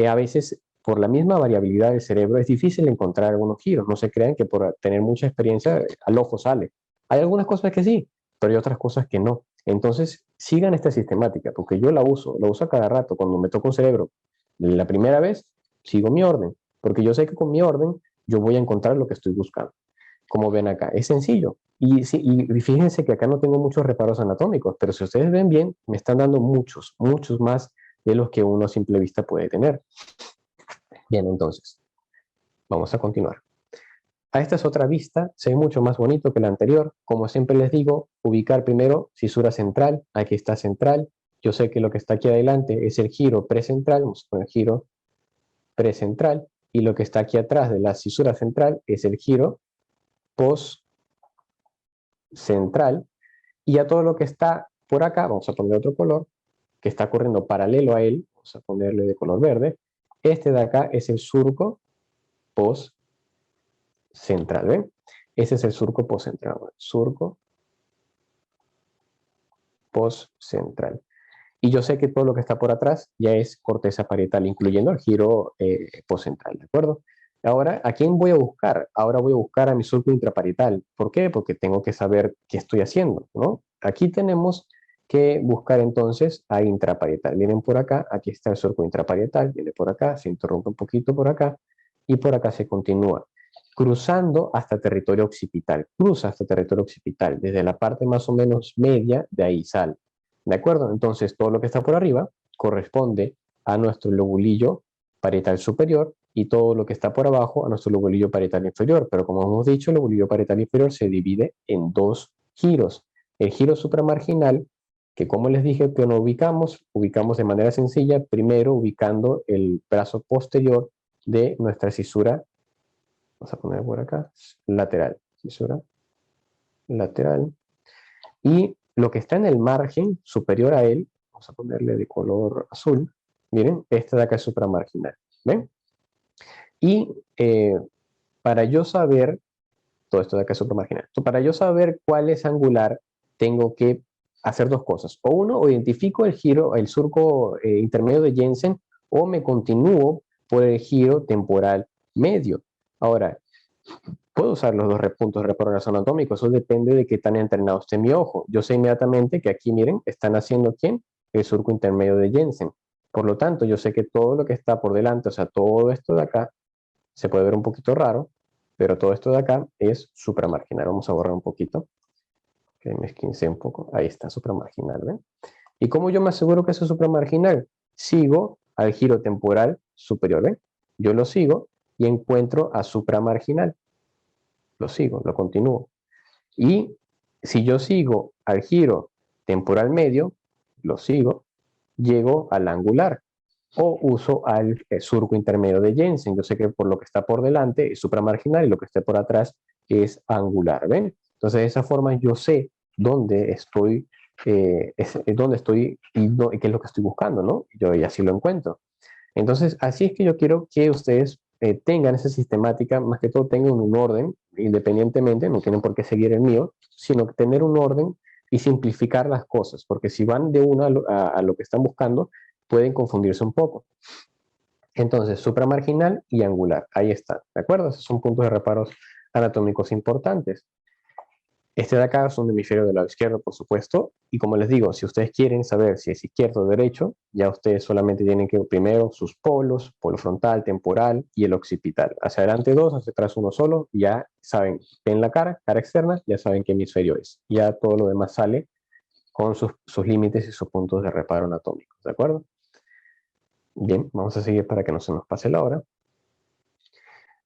a veces por la misma variabilidad del cerebro es difícil encontrar algunos giros. No se crean que por tener mucha experiencia al ojo sale. Hay algunas cosas que sí, pero hay otras cosas que no. Entonces, sigan esta sistemática, porque yo la uso a cada rato. Cuando me toca un cerebro la primera vez, sigo mi orden, porque yo sé que con mi orden yo voy a encontrar lo que estoy buscando. Como ven acá, es sencillo. Y fíjense que acá no tengo muchos reparos anatómicos, pero si ustedes ven bien, me están dando muchos más de los que uno a simple vista puede tener. Bien, entonces, vamos a continuar. A esta es otra vista, se ve mucho más bonito que la anterior. Como siempre les digo, ubicar primero fisura central, aquí está central. Yo sé que lo que está aquí adelante es el giro precentral, vamos a poner giro precentral, y lo que está aquí atrás de la fisura central es el giro postcentral, y a todo lo que está por acá, vamos a poner otro color, que está corriendo paralelo a él, vamos a ponerle de color verde, este de acá es el surco postcentral, ¿ven? Ese es el surco postcentral, surco postcentral. Y yo sé que todo lo que está por atrás ya es corteza parietal, incluyendo el giro postcentral, ¿de acuerdo? Ahora, ¿a quién voy a buscar? Ahora voy a buscar a mi surco intraparietal. ¿Por qué? Porque tengo que saber qué estoy haciendo, ¿no? Aquí tenemos que buscar entonces a intraparietal. Vienen por acá, aquí está el surco intraparietal, viene por acá, se interrumpe un poquito por acá, y por acá se continúa, cruzando hasta territorio occipital. Cruza hasta territorio occipital, desde la parte más o menos media, de ahí sale. ¿De acuerdo? Entonces, todo lo que está por arriba corresponde a nuestro lobulillo parietal superior y todo lo que está por abajo a nuestro lobulillo parietal inferior. Pero como hemos dicho, el lobulillo parietal inferior se divide en dos giros. El giro supramarginal, que como les dije, que no ubicamos de manera sencilla, primero ubicando el brazo posterior de nuestra cisura, vamos a poner por acá, lateral, cisura lateral, y lo que está en el margen superior a él, vamos a ponerle de color azul, miren, este de acá es supramarginal, ¿ven? Y para yo saber, todo esto de acá es supramarginal, para yo saber cuál es angular, tengo que hacer dos cosas. O uno, o identifico el giro, el surco intermedio de Jensen, o me continúo por el giro temporal medio. Ahora, puedo usar los dos puntos de reparo anatómico, eso depende de qué tan entrenado esté mi ojo. Yo sé inmediatamente que aquí, miren, están haciendo ¿quién? El surco intermedio de Jensen. Por lo tanto, yo sé que todo lo que está por delante, o sea, todo esto de acá, se puede ver un poquito raro, pero todo esto de acá es supramarginal. Vamos a borrar un poquito, que me esquincé un poco. Ahí está, supramarginal, ¿ven? ¿Y cómo yo me aseguro que eso es supramarginal? Sigo al giro temporal superior, ¿ven? Yo lo sigo y encuentro a supramarginal. Lo sigo, lo continúo. Y si yo sigo al giro temporal medio, lo sigo, llego al angular o uso al surco intermedio de Jensen. Yo sé que por lo que está por delante es supramarginal y lo que esté por atrás es angular, ¿ven? Entonces de esa forma yo sé dónde estoy y qué es lo que estoy buscando, ¿no? Yo y así lo encuentro. Entonces, así es que yo quiero que ustedes tengan esa sistemática, más que todo tengan un orden, independientemente, no tienen por qué seguir el mío, sino tener un orden y simplificar las cosas, porque si van de uno a lo que están buscando, pueden confundirse un poco. Entonces, supramarginal y angular, ahí están, ¿de acuerdo? Esos son puntos de reparos anatómicos importantes. Este de acá es un hemisferio del lado izquierdo, por supuesto, y como les digo, si ustedes quieren saber si es izquierdo o derecho, ya ustedes solamente tienen que primero sus polos, polo frontal, temporal y el occipital. Hacia adelante dos, hacia atrás uno solo, ya saben, ven la cara externa, ya saben qué hemisferio es. Ya todo lo demás sale con sus límites y sus puntos de reparo anatómicos, ¿de acuerdo? Bien, vamos a seguir para que no se nos pase la hora.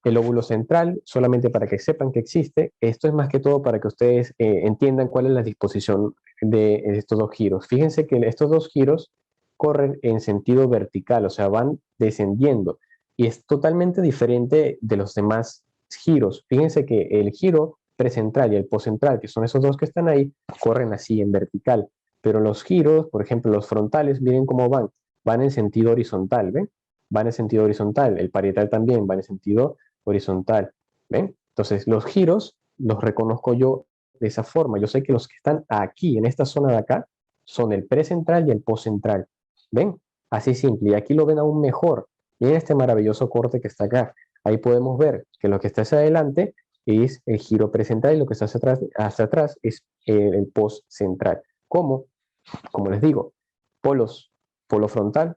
El lóbulo central, solamente para que sepan que existe. Esto es más que todo para que ustedes entiendan cuál es la disposición de estos dos giros. Fíjense que estos dos giros corren en sentido vertical, o sea, van descendiendo. Y es totalmente diferente de los demás giros. Fíjense que el giro precentral y el poscentral, que son esos dos que están ahí, corren así en vertical. Pero los giros, por ejemplo, los frontales, miren cómo van. Van en sentido horizontal, ¿ven? Van en sentido horizontal. El parietal también va en sentido horizontal. ¿Ven? Entonces, los giros los reconozco yo de esa forma. Yo sé que los que están aquí, en esta zona de acá, son el precentral y el postcentral. ¿Ven? Así simple. Y aquí lo ven aún mejor. Miren este maravilloso corte que está acá. Ahí podemos ver que lo que está hacia adelante es el giro precentral y lo que está hacia atrás es el postcentral. ¿Cómo? Como les digo, polos, polo frontal,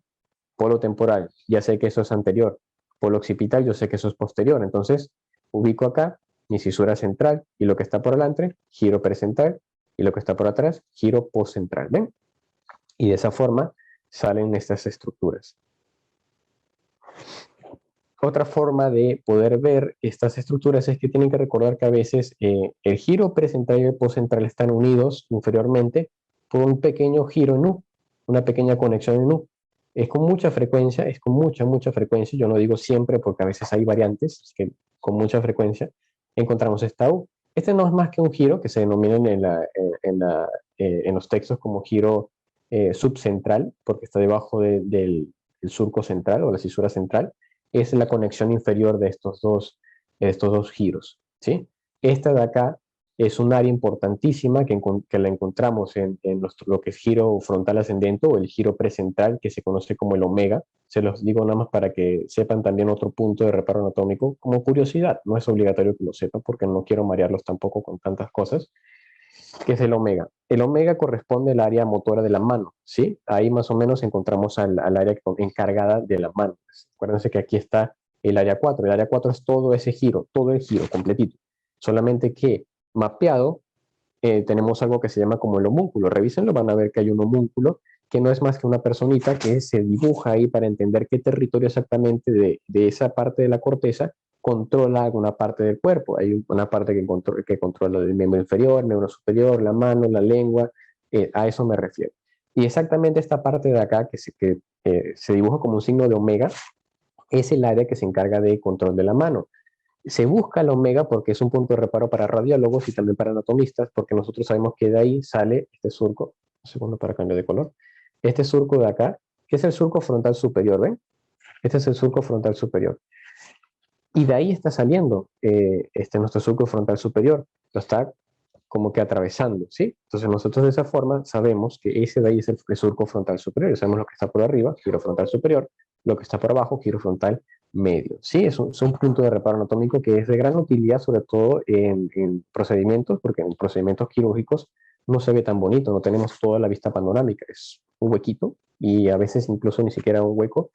polo temporal, ya sé que eso es anterior. Polo occipital, yo sé que eso es posterior. Entonces, ubico acá mi cisura central y lo que está por delante, giro precentral, y lo que está por atrás, giro postcentral. ¿Ven? Y de esa forma salen estas estructuras. Otra forma de poder ver estas estructuras es que tienen que recordar que a veces el giro precentral y el postcentral están unidos inferiormente por un pequeño giro en U, una pequeña conexión en U. Es con mucha frecuencia, es con mucha frecuencia, yo no digo siempre porque a veces hay variantes, es que con mucha frecuencia encontramos esta U. Este no es más que un giro que se denomina en los textos como giro subcentral, porque está debajo del surco central o la cisura central, es la conexión inferior de estos dos giros, ¿sí? Esta de acá es un área importantísima que la encontramos en lo que es giro frontal ascendente o el giro precentral, que se conoce como el omega. Se los digo nada más para que sepan también otro punto de reparo anatómico como curiosidad. No es obligatorio que lo sepan porque no quiero marearlos tampoco con tantas cosas. ¿Qué es el omega? El omega corresponde al área motora de la mano, ¿sí? Ahí más o menos encontramos al área encargada de la mano. Acuérdense que aquí está el área 4. El área 4 es todo ese giro, todo el giro completito. Solamente que mapeado tenemos algo que se llama como el homúnculo. Revísenlo, van a ver que hay un homúnculo que no es más que una personita que se dibuja ahí para entender qué territorio exactamente de esa parte de la corteza controla alguna parte del cuerpo. Hay una parte que controla el miembro inferior, el miembro superior, la mano, la lengua, a eso me refiero. Y exactamente esta parte de acá se dibuja como un signo de omega es el área que se encarga de control de la mano. Se busca el omega porque es un punto de reparo para radiólogos y también para anatomistas, porque nosotros sabemos que de ahí sale este surco, un segundo para cambiar de color, este surco de acá, que es el surco frontal superior, ¿ven? Este es el surco frontal superior. Y de ahí está saliendo nuestro surco frontal superior, lo está como que atravesando, ¿sí? Entonces nosotros de esa forma sabemos que ese de ahí es el surco frontal superior, sabemos lo que está por arriba, giro frontal superior, lo que está por abajo, giro frontal medio, ¿sí? Es un punto de reparo anatómico que es de gran utilidad, sobre todo en procedimientos, porque en procedimientos quirúrgicos no se ve tan bonito, no tenemos toda la vista panorámica, es un huequito y a veces incluso ni siquiera un hueco,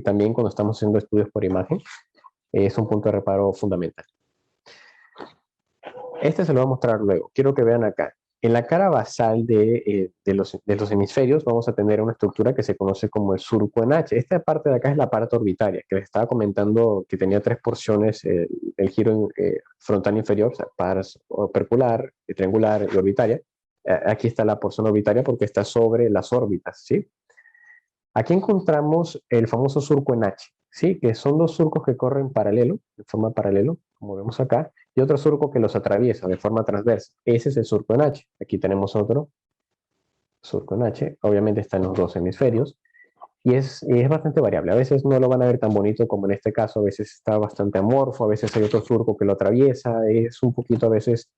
también cuando estamos haciendo estudios por imagen, es un punto de reparo fundamental. Este se lo voy a mostrar luego. Quiero que vean acá. En la cara basal de los hemisferios vamos a tener una estructura que se conoce como el surco en H. Esta parte de acá es la parte orbitaria, que les estaba comentando que tenía tres porciones, el giro frontal inferior, o sea, pars opercular, triangular y orbitaria. Aquí está la porción orbitaria porque está sobre las órbitas, ¿sí? Aquí encontramos el famoso surco en H, ¿sí? Que son dos surcos que corren paralelo, de forma paralelo, como vemos acá, y otro surco que los atraviesa de forma transversa. Ese es el surco en H. Aquí tenemos otro surco en H, obviamente está en los dos hemisferios, y es bastante variable. A veces no lo van a ver tan bonito como en este caso, a veces está bastante amorfo, a veces hay otro surco que lo atraviesa, es un poquito a veces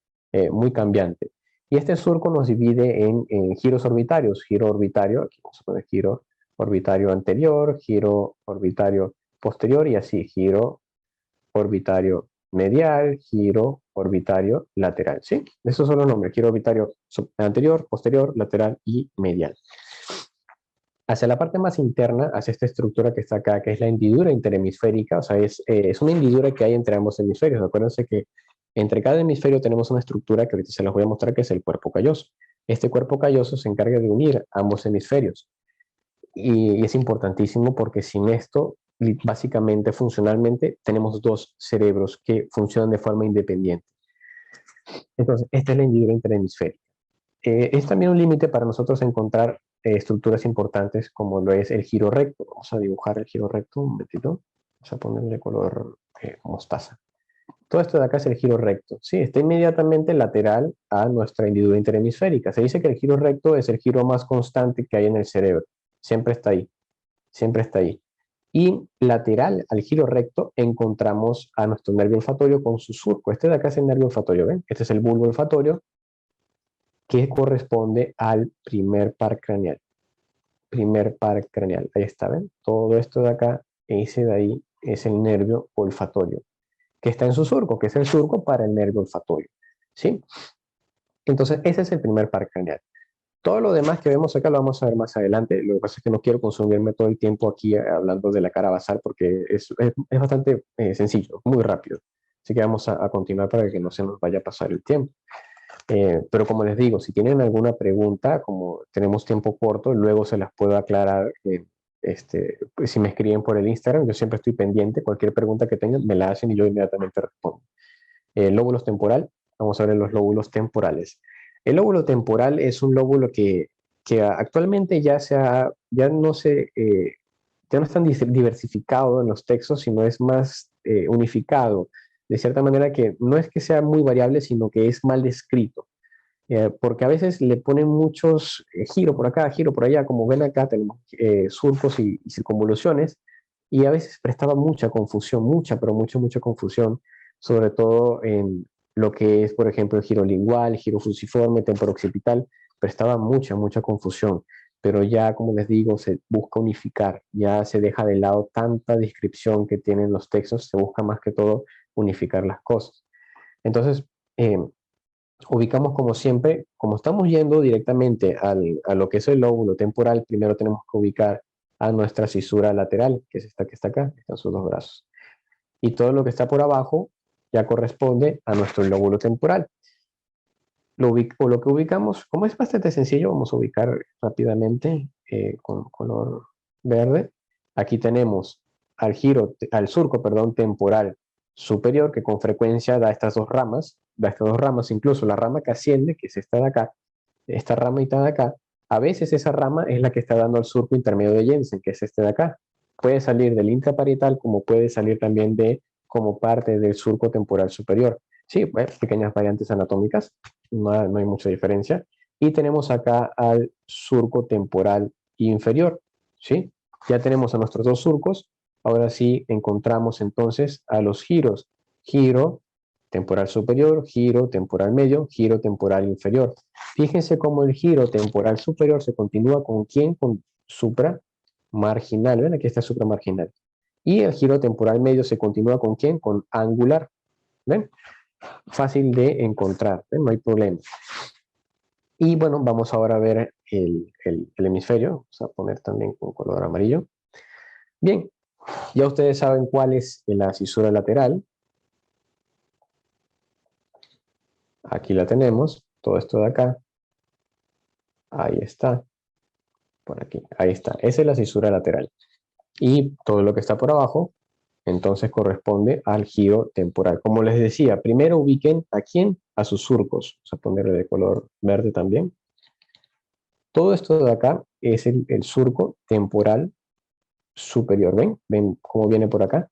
muy cambiante. Y este surco nos divide en giros orbitarios, giro orbitario, aquí vamos a poner giro orbitario anterior, giro orbitario posterior y así, giro orbitario medial, giro orbitario lateral, ¿sí? Esos son los nombres, giro orbitario anterior, posterior, lateral y medial. Hacia la parte más interna, hacia esta estructura que está acá, que es la hendidura interhemisférica, o sea, es una hendidura que hay entre ambos hemisferios. Acuérdense que entre cada hemisferio tenemos una estructura que ahorita se las voy a mostrar, que es el cuerpo calloso. Este cuerpo calloso se encarga de unir ambos hemisferios. Y es importantísimo porque sin esto, básicamente, funcionalmente, tenemos dos cerebros que funcionan de forma independiente. Entonces, esta es la hendidura interhemisférica. Es también un límite para nosotros encontrar estructuras importantes como lo es el giro recto. Vamos a dibujar el giro recto un momentito. Vamos a ponerle color mostaza. Todo esto de acá es el giro recto. Sí, está inmediatamente lateral a nuestra hendidura interhemisférica. Se dice que el giro recto es el giro más constante que hay en el cerebro. Siempre está ahí. Siempre está ahí. Y lateral al giro recto encontramos a nuestro nervio olfatorio con su surco. Este de acá es el nervio olfatorio, ¿ven? Este es el bulbo olfatorio que corresponde al primer par craneal. Primer par craneal, ahí está, ¿ven? Todo esto de acá, ese de ahí es el nervio olfatorio, que está en su surco, que es el surco para el nervio olfatorio, ¿sí? Entonces, ese es el primer par craneal. Todo lo demás que vemos acá lo vamos a ver más adelante. Lo que pasa es que no quiero consumirme todo el tiempo aquí hablando de la cara basal porque es bastante sencillo, muy rápido. Así que vamos a continuar para que no se nos vaya a pasar el tiempo. Pero como les digo, si tienen alguna pregunta, como tenemos tiempo corto, luego se las puedo aclarar. Pues si me escriben por el Instagram, yo siempre estoy pendiente. Cualquier pregunta que tengan, me la hacen y yo inmediatamente respondo. Lóbulos temporal, vamos a ver los lóbulos temporales. El lóbulo temporal es un lóbulo que actualmente ya no ya no es tan diversificado en los textos, sino es más unificado, de cierta manera que no es que sea muy variable, sino que es mal descrito, porque a veces le ponen muchos giro por acá, giro por allá, como ven acá tenemos surcos y circunvoluciones, y a veces prestaba mucha confusión, pero mucha confusión, sobre todo en lo que es, por ejemplo, el giro lingual, el giro fusiforme, temporooccipital, prestaba mucha confusión, pero ya, como les digo, se busca unificar, ya se deja de lado tanta descripción que tienen los textos, se busca más que todo unificar las cosas. Entonces, ubicamos como siempre, como estamos yendo directamente a lo que es el lóbulo temporal, primero tenemos que ubicar a nuestra cisura lateral, que es esta que está acá, están sus dos brazos. Y todo lo que está por abajo ya corresponde a nuestro lóbulo temporal. Lo que ubicamos, como es bastante sencillo, vamos a ubicar rápidamente con color verde. Aquí tenemos al surco, perdón, temporal superior, que con frecuencia da estas dos ramas, incluso la rama que asciende, que es esta de acá, esta ramita de acá, a veces esa rama es la que está dando al surco intermedio de Jensen, que es este de acá. Puede salir del intraparietal como puede salir también como parte del surco temporal superior. Sí, pequeñas variantes anatómicas, no hay mucha diferencia. Y tenemos acá al surco temporal inferior, ¿sí? Ya tenemos a nuestros dos surcos. ahora sí encontramos entonces a los giros. Giro temporal superior, giro temporal medio, giro temporal inferior. Fíjense cómo el giro temporal superior se continúa con ¿quién? Con supramarginal. ¿Ven? Aquí está supramarginal. Y el giro temporal medio se continúa con ¿quién? Con angular. ¿Ven? Fácil de encontrar, ¿ven? No hay problema. Y bueno, vamos ahora a ver el hemisferio. Vamos a poner también con color amarillo. Bien, ya ustedes saben cuál es la cisura lateral. Aquí la tenemos, todo esto de acá. Ahí está. Por aquí, ahí está. Esa es la cisura lateral. Y todo lo que está por abajo, entonces corresponde al giro temporal. Como les decía, primero ubiquen a quién, a sus surcos. Vamos a ponerle de color verde también. Todo esto de acá es el surco temporal superior. ¿Ven? ¿Ven cómo viene por acá?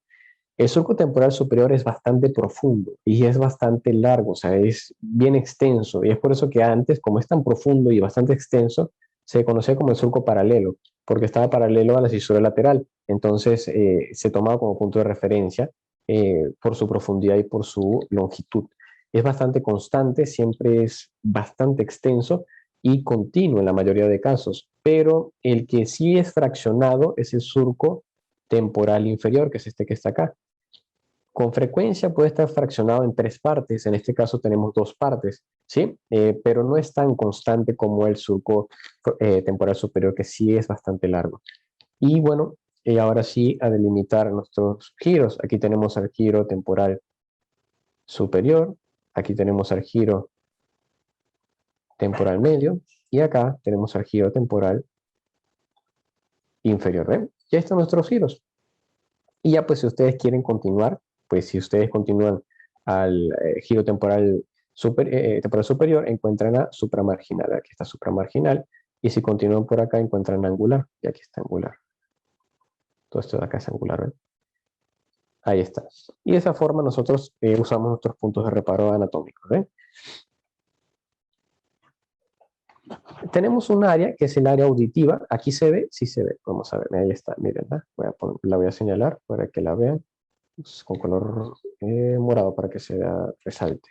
El surco temporal superior es bastante profundo y es bastante largo, o sea, es bien extenso. Y es por eso que antes, como es tan profundo y bastante extenso, se conocía como el surco paralelo, porque estaba paralelo a la cisura lateral. Entonces, se tomaba como punto de referencia por su profundidad y por su longitud. Es bastante constante, siempre es bastante extenso y continuo en la mayoría de casos, pero el que sí es fraccionado es el surco temporal inferior, que es este que está acá. Con frecuencia puede estar fraccionado en 3 partes, en este caso tenemos 2 partes, ¿sí? Pero no es tan constante como el surco temporal superior, que sí es bastante largo. Y bueno, ahora sí a delimitar nuestros giros. Aquí tenemos el giro temporal superior, aquí tenemos el giro temporal medio, y acá tenemos el giro temporal inferior. ¿Ven? Ya están nuestros giros. Y ya pues si ustedes quieren continuar, pues si ustedes continúan al giro temporal, temporal superior, encuentran a supramarginal. Aquí está supramarginal. Y si continúan por acá, encuentran angular. Y aquí está angular. Todo esto de acá es angular. ¿ven? Ahí está. Y de esa forma nosotros usamos nuestros puntos de reparo anatómicos. ¿ven? Tenemos un área que es el área auditiva. Aquí se ve, sí se ve. Vamos a ver, ahí está. Miren, la voy a señalar para que la vean. Con color morado para que se resalte.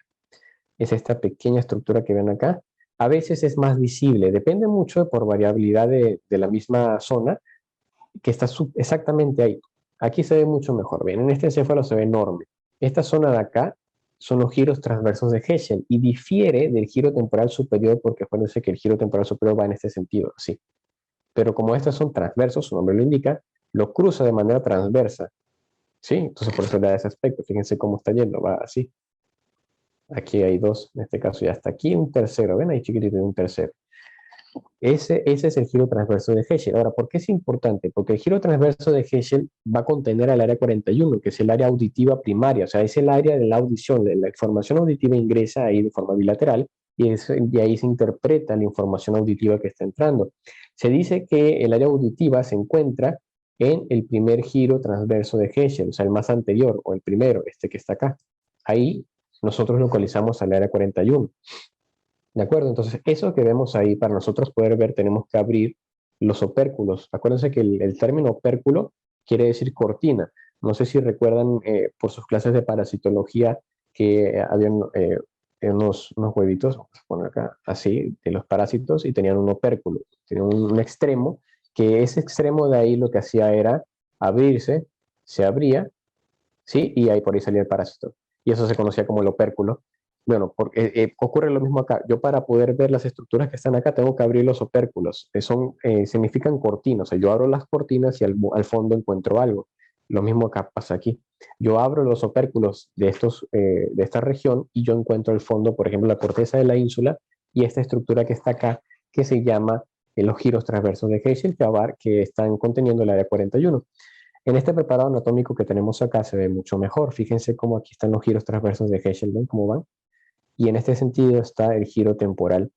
Es esta pequeña estructura que ven acá. A veces es más visible, depende mucho por variabilidad de la misma zona que está exactamente ahí. Aquí se ve mucho mejor. Bien, en este encéfalo se ve enorme. Esta zona de acá son los giros transversos de Heschel y difiere del giro temporal superior porque acuérdense que el giro temporal superior va en este sentido, así. Pero como estos son transversos, su nombre lo indica, lo cruza de manera transversa. ¿Sí? Entonces por eso le da ese aspecto. Fíjense cómo está yendo, va así. Aquí hay 2, en este caso ya está aquí un tercero. ¿Ven? Ahí chiquitito un tercero. Ese es el giro transverso de Heschel. Ahora, ¿por qué es importante? Porque el giro transverso de Heschel va a contener al área 41, que es el área auditiva primaria, o sea, es el área de la audición. La información auditiva ingresa ahí de forma bilateral y ahí se interpreta la información auditiva que está entrando. Se dice que el área auditiva se encuentra en el primer giro transverso de Heschel, o sea, el más anterior, o el primero, este que está acá. Ahí nosotros localizamos al área 41. ¿De acuerdo? Entonces, eso que vemos ahí, para nosotros poder ver, tenemos que abrir los opérculos. Acuérdense que el término opérculo quiere decir cortina. No sé si recuerdan por sus clases de parasitología que habían unos huevitos, vamos a poner acá, así, de los parásitos, y tenían un opérculo. Tenían un extremo, que ese extremo de ahí lo que hacía era abrirse, se abría, ¿sí? Y ahí por ahí salía el parásito. Y eso se conocía como el opérculo. Bueno, porque, ocurre lo mismo acá. Yo para poder ver las estructuras que están acá tengo que abrir los opérculos. Significan cortinas. O sea, yo abro las cortinas y al fondo encuentro algo. Lo mismo acá pasa aquí. Yo abro los opérculos de esta región y yo encuentro el fondo, por ejemplo, la corteza de la ínsula y esta estructura que está acá, que se llama los giros transversos de Heschel, que están conteniendo el área 41. En este preparado anatómico que tenemos acá se ve mucho mejor. Fíjense cómo aquí están los giros transversos de Heschel, ¿ven cómo van? Y en este sentido está el giro temporal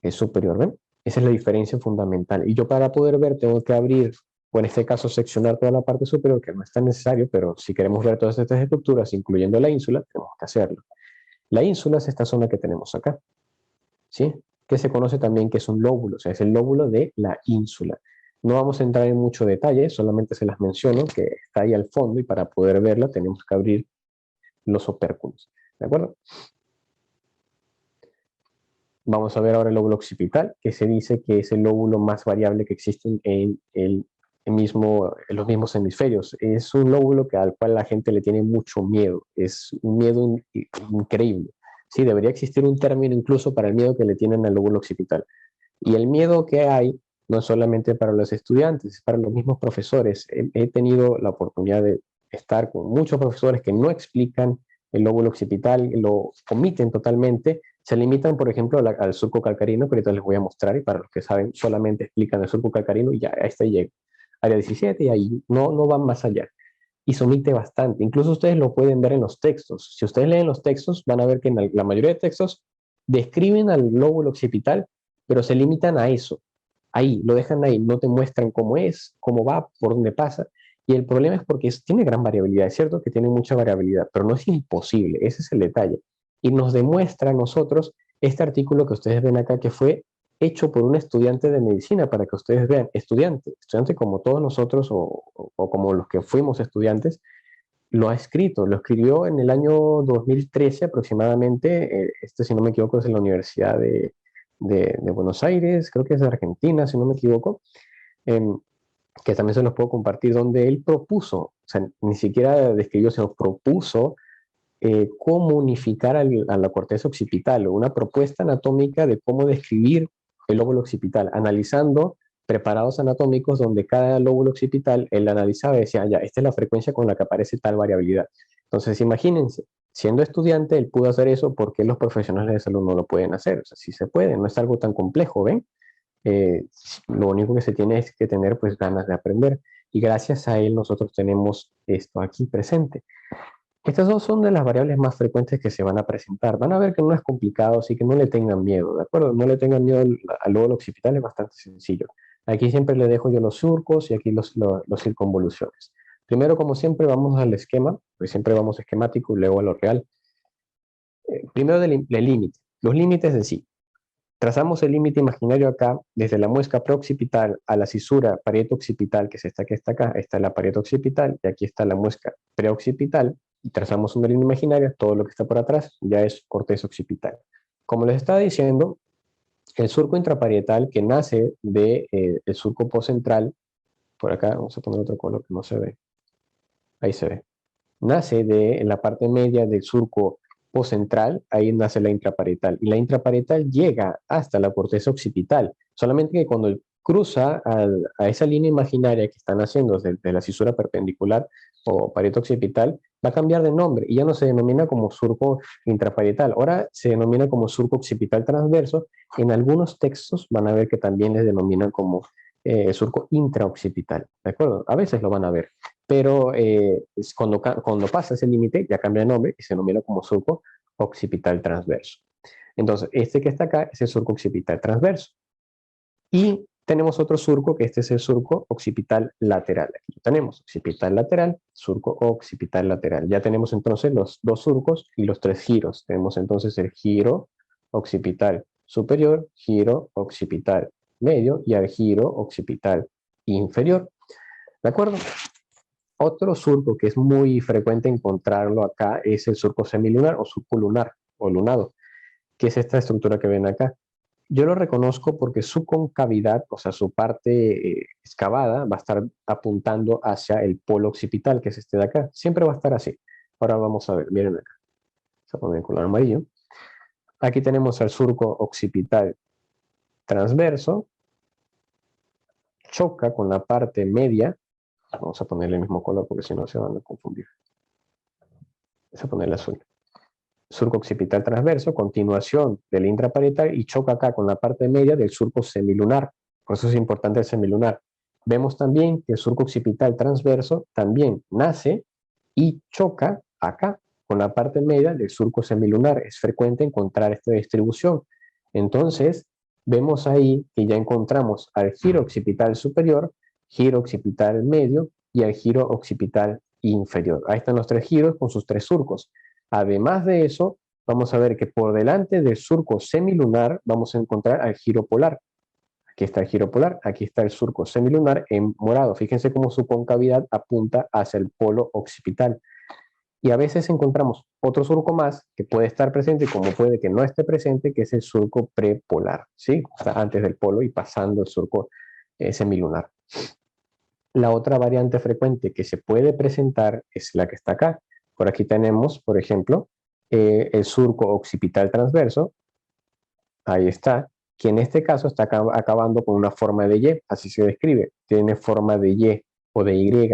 superior, ¿ven? Esa es la diferencia fundamental. Y yo para poder ver tengo que abrir, o en este caso seccionar toda la parte superior, que no es tan necesario, pero si queremos ver todas estas estructuras, incluyendo la ínsula, tenemos que hacerlo. La ínsula es esta zona que tenemos acá, ¿sí? Que se conoce también que es un lóbulo, o sea, es el lóbulo de la ínsula. No vamos a entrar en mucho detalle, solamente se las menciono, que está ahí al fondo y para poder verla tenemos que abrir los opérculos. ¿De acuerdo? Vamos a ver ahora el lóbulo occipital, que se dice que es el lóbulo más variable que existe en los mismos hemisferios. Es un lóbulo al cual la gente le tiene mucho miedo. Es un miedo increíble. Sí, debería existir un término incluso para el miedo que le tienen al lóbulo occipital. Y el miedo que hay no es solamente para los estudiantes, es para los mismos profesores. He tenido la oportunidad de estar con muchos profesores que no explican el lóbulo occipital, lo omiten totalmente, se limitan, por ejemplo, al surco calcarino, que ahorita les voy a mostrar, y para los que saben, solamente explican el surco calcarino y ya, a este llega. Área 17 y ahí no van más allá. Y se omite bastante. Incluso ustedes lo pueden ver en los textos. Si ustedes leen los textos, van a ver que en la mayoría de textos describen al lóbulo occipital, pero se limitan a eso. Ahí, lo dejan ahí, no te muestran cómo es, cómo va, por dónde pasa. Y el problema es porque tiene gran variabilidad. Es cierto que tiene mucha variabilidad, pero no es imposible. Ese es el detalle. Y nos demuestra a nosotros este artículo que ustedes ven acá, que fue hecho por un estudiante de medicina, para que ustedes vean, estudiante como todos nosotros o como los que fuimos estudiantes, lo ha escrito, lo escribió en el año 2013 aproximadamente, si no me equivoco es en la Universidad de Buenos Aires, creo que es de Argentina, si no me equivoco, que también se los puedo compartir, donde él propuso, o sea, ni siquiera describió, sino propuso cómo unificar a la corteza occipital, una propuesta anatómica de cómo describir el lóbulo occipital, analizando preparados anatómicos donde cada lóbulo occipital él analizaba y decía, ya, esta es la frecuencia con la que aparece tal variabilidad. Entonces, imagínense, siendo estudiante, él pudo hacer eso, ¿por qué los profesionales de salud no lo pueden hacer? O sea, sí se puede, no es algo tan complejo, ¿ven? Lo único que se tiene es que tener pues ganas de aprender, y gracias a él nosotros tenemos esto aquí presente. Estas dos son de las variables más frecuentes que se van a presentar. Van a ver que no es complicado, así que no le tengan miedo, ¿de acuerdo? No le tengan miedo al lóbulo occipital, es bastante sencillo. Aquí siempre le dejo yo los surcos y aquí los circunvoluciones. Primero, como siempre, vamos al esquema, pues siempre vamos esquemático y luego a lo real. Primero del límite, los límites de sí. Trazamos el límite imaginario acá, desde la muesca preoccipital a la cisura parieto-occipital, que es esta que está acá, está la pared occipital, y aquí está la muesca preoccipital, y trazamos una línea imaginaria, todo lo que está por atrás ya es corteza occipital. Como les estaba diciendo, el surco intraparietal que nace del surco postcentral, por acá, vamos a poner otro color que no se ve, ahí se ve, nace de la parte media del surco postcentral, ahí nace la intraparietal, y la intraparietal llega hasta la corteza occipital, solamente que cuando cruza a esa línea imaginaria que están haciendo desde la cisura perpendicular o parieto occipital, va a cambiar de nombre y ya no se denomina como surco intraparietal, ahora se denomina como surco occipital transverso. En algunos textos van a ver que también les denominan como surco intraoccipital, ¿de acuerdo? A veces lo van a ver, pero cuando pasa ese límite ya cambia de nombre y se denomina como surco occipital transverso. Entonces, este que está acá es el surco occipital transverso. Y tenemos otro surco, que este es el surco occipital lateral. Aquí lo tenemos, occipital lateral, surco occipital lateral. Ya tenemos entonces los dos surcos y los tres giros. Tenemos entonces el giro occipital superior, giro occipital medio y el giro occipital inferior. ¿De acuerdo? Otro surco que es muy frecuente encontrarlo acá es el surco semilunar o surco lunar o lunado, que es esta estructura que ven acá. Yo lo reconozco porque su concavidad, o sea, su parte excavada, va a estar apuntando hacia el polo occipital, que es este de acá. Siempre va a estar así. Ahora vamos a ver, miren acá. Vamos a poner el color amarillo. Aquí tenemos el surco occipital transverso. Choca con la parte media. Vamos a ponerle el mismo color porque si no se van a confundir. Vamos a ponerle azul. Surco occipital transverso, continuación del intraparietal y choca acá con la parte media del surco semilunar. Por eso es importante el semilunar. Vemos también que el surco occipital transverso también nace y choca acá con la parte media del surco semilunar. Es frecuente encontrar esta distribución. Entonces, vemos ahí que ya encontramos al giro occipital superior, giro occipital medio y al giro occipital inferior. Ahí están los tres giros con sus tres surcos. Además de eso, vamos a ver que por delante del surco semilunar vamos a encontrar al giro polar. Aquí está el giro polar, aquí está el surco semilunar en morado. Fíjense cómo su concavidad apunta hacia el polo occipital. Y a veces encontramos otro surco más que puede estar presente, como puede que no esté presente, que es el surco prepolar, ¿sí? O sea, antes del polo y pasando el surco semilunar. La otra variante frecuente que se puede presentar es la que está acá. Por aquí tenemos, por ejemplo, el surco occipital transverso. Ahí está, que en este caso está acabando con una forma de Y, así se describe. Tiene forma de Y o de Y.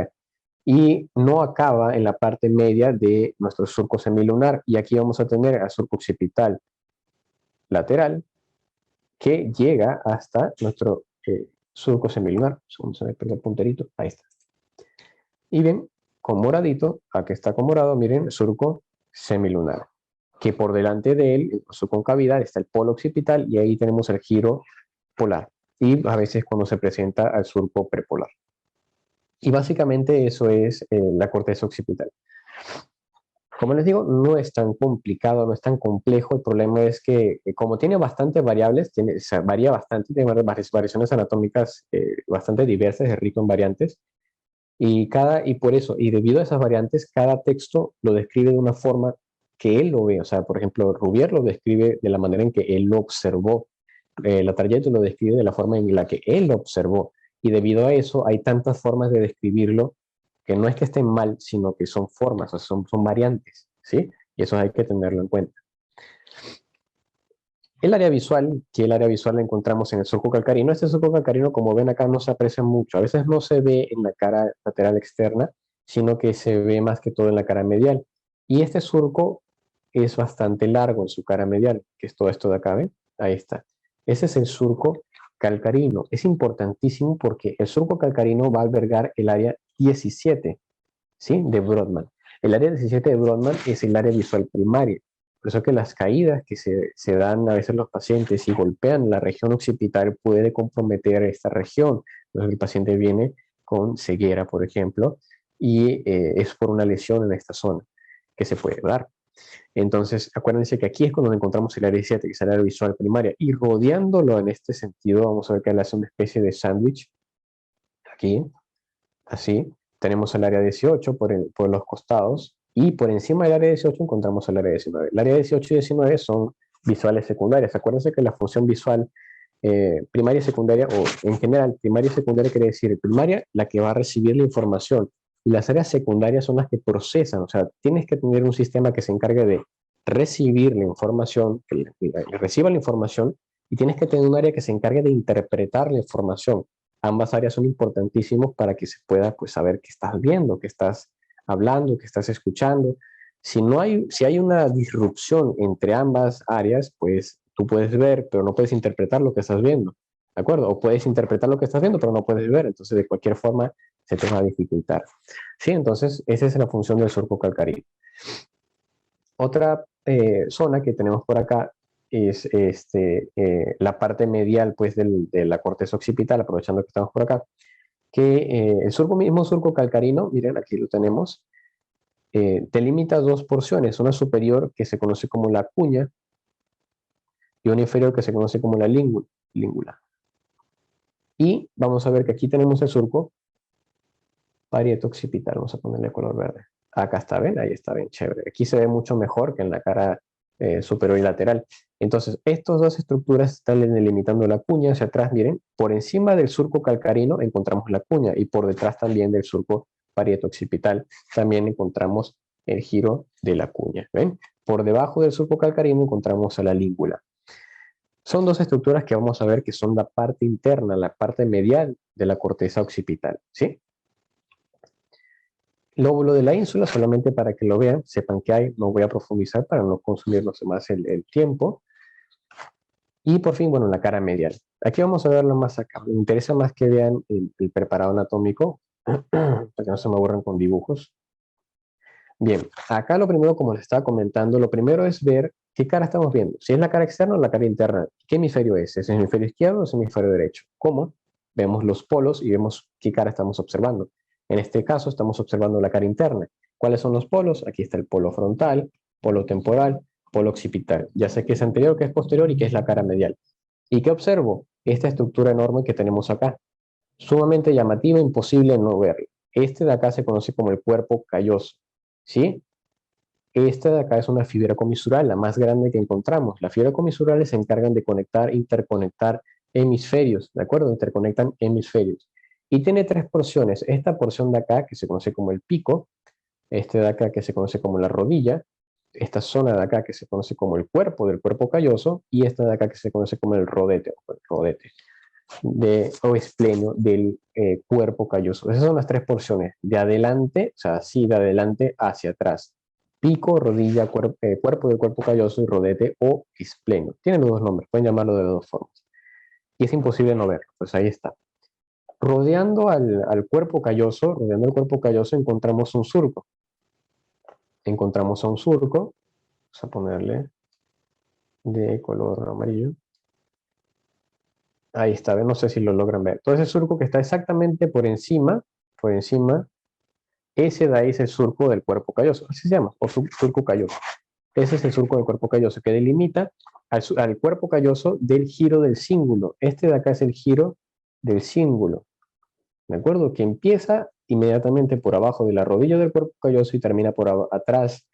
Y no acaba en la parte media de nuestro surco semilunar. Y aquí vamos a tener al surco occipital lateral que llega hasta nuestro surco semilunar. Vamos a ver el punterito. Ahí está. Y bien, con moradito, aquí está con morado, miren, surco semilunar, que por delante de él, su concavidad, está el polo occipital y ahí tenemos el giro polar. Y a veces cuando se presenta al surco prepolar. Y básicamente eso es la corteza occipital. Como les digo, no es tan complicado, no es tan complejo. El problema es que como tiene bastantes variables, o sea, varía bastante, tiene variaciones anatómicas bastante diversas, es rico en variantes. Y por eso, y debido a esas variantes, cada texto lo describe de una forma que él lo ve. O sea, por ejemplo, Rubier lo describe de la manera en que él lo observó. La Target lo describe de la forma en la que él lo observó. Y debido a eso, hay tantas formas de describirlo que no es que estén mal, sino que son formas, o sea, son variantes, ¿sí? Y eso hay que tenerlo en cuenta. El área visual, que el área visual la encontramos en el surco calcarino. Este surco calcarino, como ven acá, no se aprecia mucho. A veces no se ve en la cara lateral externa, sino que se ve más que todo en la cara medial. Y este surco es bastante largo en su cara medial, que es todo esto de acá, ¿ven? Ahí está. Ese es el surco calcarino. Es importantísimo porque el surco calcarino va a albergar el área 17, ¿sí? De Brodmann. El área 17 de Brodmann es el área visual primaria. Por eso que las caídas que se dan a veces los pacientes y golpean la región occipital puede comprometer esta región. Entonces el paciente viene con ceguera, por ejemplo, y es por una lesión en esta zona que se puede dar. Entonces, acuérdense que aquí es cuando encontramos el área 17, que es el área visual primaria, y rodeándolo en este sentido, vamos a ver que él hace una especie de sándwich, aquí, así. Tenemos el área 18 por los costados, y por encima del área 18 encontramos el área 19. El área 18 y 19 son visuales secundarias. Acuérdense que la función visual primaria y secundaria, o en general, primaria y secundaria quiere decir primaria, la que va a recibir la información, y las áreas secundarias son las que procesan. O sea, tienes que tener un sistema que se encargue de recibir la información, que reciba la información, y tienes que tener un área que se encargue de interpretar la información. Ambas áreas son importantísimas para que se pueda, pues, saber qué estás viendo, qué estás hablando, qué estás escuchando. Si hay una disrupción entre ambas áreas, pues tú puedes ver, pero no puedes interpretar lo que estás viendo, ¿de acuerdo? O puedes interpretar lo que estás viendo, pero no puedes ver, entonces de cualquier forma se te va a dificultar. Sí, entonces esa es la función del surco calcarino. Otra zona que tenemos por acá es la parte medial, pues, de la corteza occipital, aprovechando que estamos por acá, que el mismo surco calcarino, miren, aquí lo tenemos, delimita dos porciones, una superior que se conoce como la cuña y una inferior que se conoce como la língula. Y vamos a ver que aquí tenemos el surco parieto occipital, vamos a ponerle color verde. Acá está, ¿ven? Ahí está, bien chévere. Aquí se ve mucho mejor que en la cara superior y lateral. Entonces, estas dos estructuras están delimitando la cuña hacia atrás, miren. Por encima del surco calcarino encontramos la cuña y por detrás también del surco parieto occipital también encontramos el giro de la cuña, ¿ven? Por debajo del surco calcarino encontramos a la língula. Son dos estructuras que vamos a ver que son la parte interna, la parte medial de la corteza occipital, ¿sí? Lóbulo de la ínsula, solamente para que lo vean, sepan que hay, no voy a profundizar para no consumirnos más el tiempo. Y por fin, bueno, la cara medial. Aquí vamos a verlo más acá. Me interesa más que vean el preparado anatómico, para que no se me aburran con dibujos. Bien, acá lo primero, como les estaba comentando, lo primero es ver qué cara estamos viendo. Si es la cara externa o la cara interna. ¿Qué hemisferio es? ¿Es el hemisferio izquierdo o es el hemisferio derecho? ¿Cómo? Vemos los polos y vemos qué cara estamos observando. En este caso estamos observando la cara interna. ¿Cuáles son los polos? Aquí está el polo frontal, polo temporal, polo occipital. Ya sé que es anterior, que es posterior y que es la cara medial. ¿Y qué observo? esta estructura enorme que tenemos acá. Sumamente llamativa, imposible no verla. Este de acá se conoce como el cuerpo calloso, ¿sí? Esta de acá es una fibra comisural, la más grande que encontramos. Las fibras comisurales se encargan de conectar, interconectar hemisferios, ¿de acuerdo? Interconectan hemisferios. Y tiene tres porciones. Esta porción de acá, que se conoce como el pico, este de acá, que se conoce como la rodilla, esta zona de acá, que se conoce como el cuerpo del cuerpo calloso, y esta de acá, que se conoce como el rodete, o esplenio del cuerpo calloso. Esas son las tres porciones, de adelante, o sea, así de adelante hacia atrás. Pico, rodilla, cuerpo del cuerpo calloso y rodete o esplenio. Tienen los dos nombres, pueden llamarlo de las dos formas. Y es imposible no verlo, pues ahí está. Rodeando al cuerpo calloso, rodeando el cuerpo calloso, encontramos un surco. Encontramos a un surco, vamos a ponerle de color amarillo. Ahí está, no sé si lo logran ver. Todo ese surco que está exactamente por encima, ese de ahí es el surco del cuerpo calloso, así se llama, o surco calloso. Ese es el surco del cuerpo calloso que delimita al cuerpo calloso del giro del cíngulo. Este de acá es el giro del cíngulo, ¿de acuerdo? Que empieza inmediatamente por abajo de la rodilla del cuerpo calloso y termina por atrás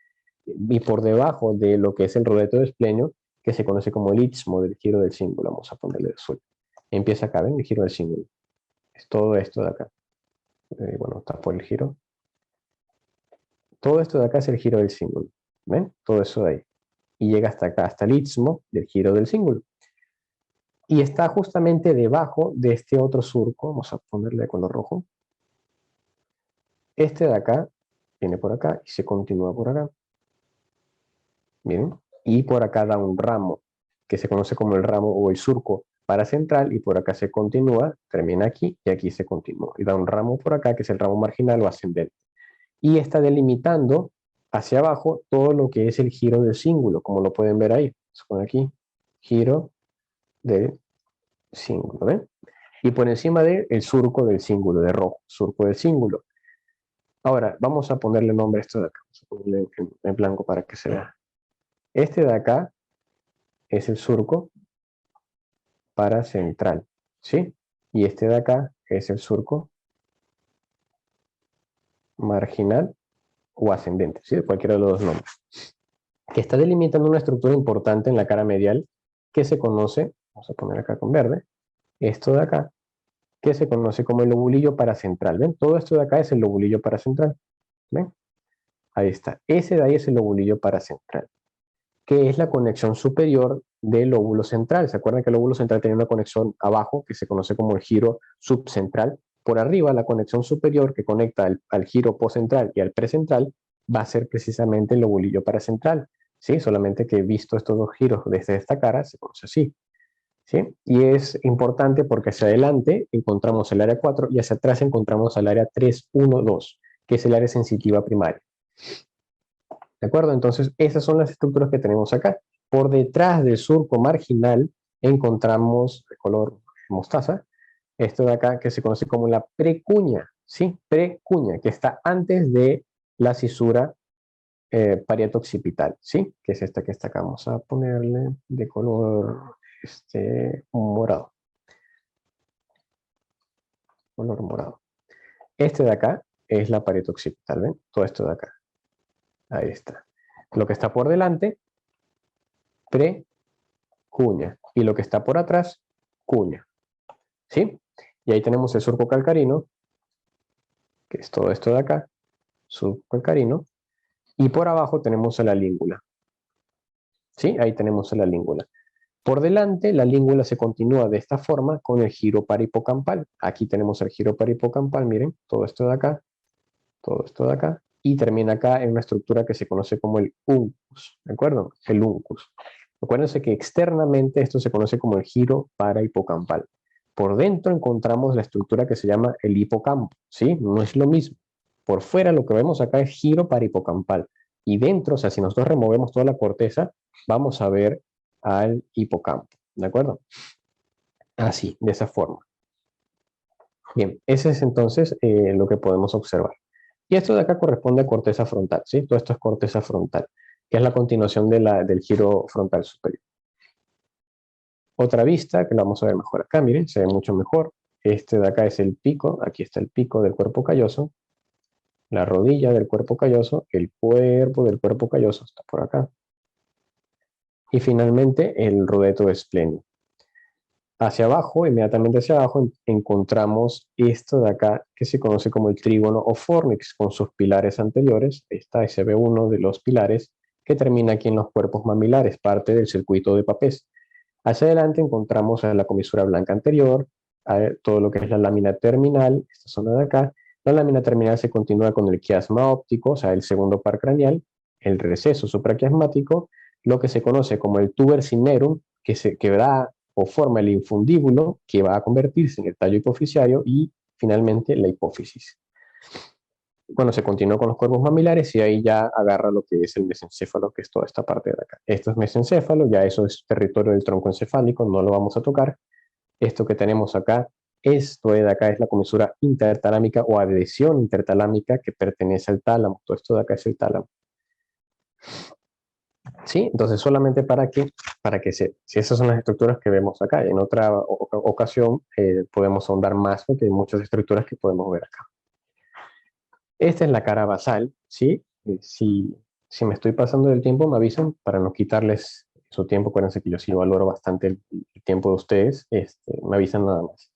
y por debajo de lo que es el rodete de esplenio, que se conoce como el istmo del giro del cíngulo. Vamos a ponerle el azul. Empieza acá, ¿ven? El giro del cíngulo. Es todo esto de acá. Bueno, está por el giro. Todo esto de acá es el giro del cíngulo. ¿Ven? Todo eso de ahí. Y llega hasta acá, hasta el istmo del giro del cíngulo. Y está justamente debajo de este otro surco. Vamos a ponerle de color rojo. Este de acá viene por acá y se continúa por acá. Miren. Y por acá da un ramo, que se conoce como el ramo o el surco paracentral, y por acá se continúa, termina aquí y aquí se continúa. Y da un ramo por acá, que es el ramo marginal o ascendente. Y está delimitando hacia abajo todo lo que es el giro del cíngulo, como lo pueden ver ahí. Se pone aquí, giro del cíngulo, ¿ven? Y por encima de el surco del cíngulo, de rojo, surco del cíngulo. Ahora, vamos a ponerle nombre a esto de acá. Vamos a ponerle en blanco para que se vea. Este de acá es el surco paracentral, ¿sí? Y este de acá es el surco marginal o ascendente, ¿sí? Cualquiera de los dos nombres. Que está delimitando una estructura importante en la cara medial que se conoce, vamos a poner acá con verde, esto de acá, que se conoce como el lobulillo paracentral. ¿Ven? Todo esto de acá es el lobulillo paracentral. ¿Ven? Ahí está. Ese de ahí es el lobulillo paracentral, que es la conexión superior del lóbulo central. ¿Se acuerdan que el lóbulo central tenía una conexión abajo que se conoce como el giro subcentral? Por arriba, la conexión superior que conecta al giro postcentral y al precentral va a ser precisamente el lobulillo paracentral. ¿Sí? Solamente que visto estos dos giros desde esta cara, se conoce así. ¿Sí? Y es importante porque hacia adelante encontramos el área 4 y hacia atrás encontramos el área 3, 1, 2, que es el área sensitiva primaria. ¿De acuerdo? Entonces, esas son las estructuras que tenemos acá. Por detrás del surco marginal encontramos el color mostaza, esto de acá que se conoce como la precuña, ¿sí? Precuña, que está antes de la cisura parieto-occipital, ¿sí? Que es esta que está acá. Vamos a ponerle de color morado. Color morado. Este de acá es la parieto-occipital, ¿ven? Todo esto de acá. Ahí está. Lo que está por delante, precuña. Y lo que está por atrás, cuña. ¿Sí? Y ahí tenemos el surco calcarino, que es todo esto de acá, surco calcarino. Y por abajo tenemos a la língula. ¿Sí? Ahí tenemos a la língula. Por delante, la língula se continúa de esta forma con el giro paripocampal. Aquí tenemos el giro paripocampal, miren, todo esto de acá, todo esto de acá, y termina acá en una estructura que se conoce como el uncus, ¿de acuerdo? El uncus. Acuérdense que externamente esto se conoce como el giro parahipocampal. Por dentro encontramos la estructura que se llama el hipocampo, ¿sí? No es lo mismo. Por fuera lo que vemos acá es giro parahipocampal. Y dentro, o sea, si nosotros removemos toda la corteza, vamos a ver al hipocampo, ¿de acuerdo? Así, de esa forma. Bien, ese es entonces lo que podemos observar. Y esto de acá corresponde a corteza frontal, ¿sí? Todo esto es corteza frontal, que es la continuación del giro frontal superior. Otra vista, que la vamos a ver mejor acá, miren, se ve mucho mejor. Este de acá es el pico, aquí está el pico del cuerpo calloso, la rodilla del cuerpo calloso, el cuerpo del cuerpo calloso está por acá. Y finalmente el rodeto esplénico. Hacia abajo, inmediatamente hacia abajo, encontramos esto de acá que se conoce como el trígono o fornix con sus pilares anteriores. Está, se ve uno de los pilares que termina aquí en los cuerpos mamilares, parte del circuito de Papez. Hacia adelante encontramos a la comisura blanca anterior, a todo lo que es la lámina terminal, esta zona de acá. La lámina terminal se continúa con el quiasma óptico, o sea, el segundo par craneal, el receso supraquiasmático, lo que se conoce como el tuber cinerum, que da o forma el infundíbulo, que va a convertirse en el tallo hipofisiario, y finalmente la hipófisis. Bueno, se continúa con los cuerpos mamilares y ahí ya agarra lo que es el mesencéfalo, que es toda esta parte de acá. Esto es mesencéfalo, ya eso es territorio del tronco encefálico, no lo vamos a tocar. Esto que tenemos acá, esto de acá es la comisura intertalámica o adhesión intertalámica que pertenece al tálamo. Todo esto de acá es el tálamo. ¿Sí? Entonces solamente si esas son las estructuras que vemos acá. En otra ocasión podemos ahondar más porque hay muchas estructuras que podemos ver acá. Esta es la cara basal, ¿sí? Si me estoy pasando del tiempo, me avisan para no quitarles su tiempo. Acuérdense que yo sí valoro bastante el tiempo de ustedes. Me avisan nada más.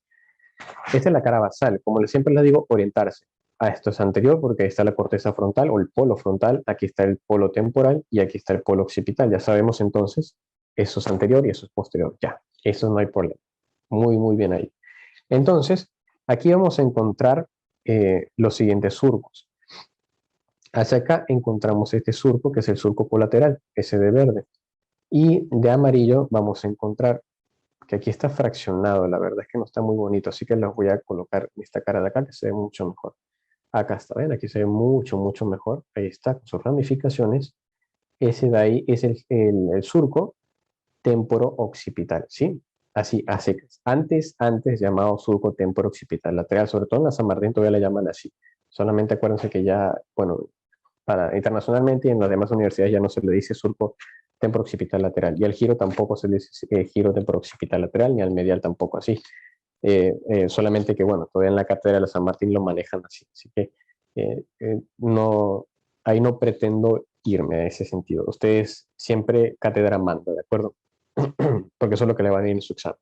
Esta es la cara basal. Como siempre les digo, orientarse. A esto es anterior porque ahí está la corteza frontal o el polo frontal. Aquí está el polo temporal y aquí está el polo occipital. Ya sabemos entonces, eso es anterior y eso es posterior. Ya, eso no hay problema. Muy, muy bien ahí. Entonces, aquí vamos a encontrar los siguientes surcos. Hacia acá encontramos este surco, que es el surco colateral, ese de verde. Y de amarillo vamos a encontrar que aquí está fraccionado, la verdad es que no está muy bonito, así que los voy a colocar en esta cara de acá, que se ve mucho mejor. Acá está, ¿ven? Aquí se ve mucho, mucho mejor. Ahí está, con sus ramificaciones. Ese de ahí es el surco temporo-occipital, ¿sí? Así, a secas. Antes llamado surco temporo-occipital lateral, sobre todo en la San Martín todavía le llaman así. Solamente acuérdense que ya, bueno, internacionalmente y en las demás universidades ya no se le dice surco temporo-occipital lateral. Y al giro tampoco se le dice giro temporo-occipital lateral, ni al medial tampoco así. Solamente que, bueno, todavía en la cátedra de San Martín lo manejan así. Así que no, ahí no pretendo irme a ese sentido. Ustedes siempre cátedra manda, ¿de acuerdo? Porque eso es lo que le va a ir en su examen.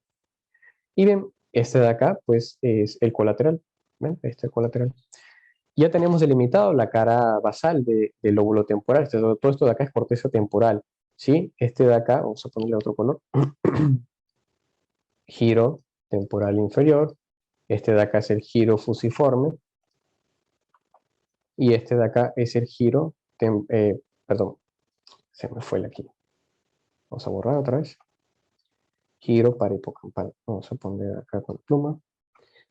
Y bien, este de acá, pues, es el colateral. ¿Ven? Este es el colateral. Ya tenemos delimitado la cara basal del lóbulo temporal. Todo esto de acá es corteza temporal, ¿sí? Este de acá, vamos a ponerle otro color. Giro temporal inferior. Este de acá es el giro fusiforme. Y este de acá es el giro, perdón, se me fue el aquí. Vamos a borrar otra vez. Giro parahipocampal. Vamos a poner acá con pluma.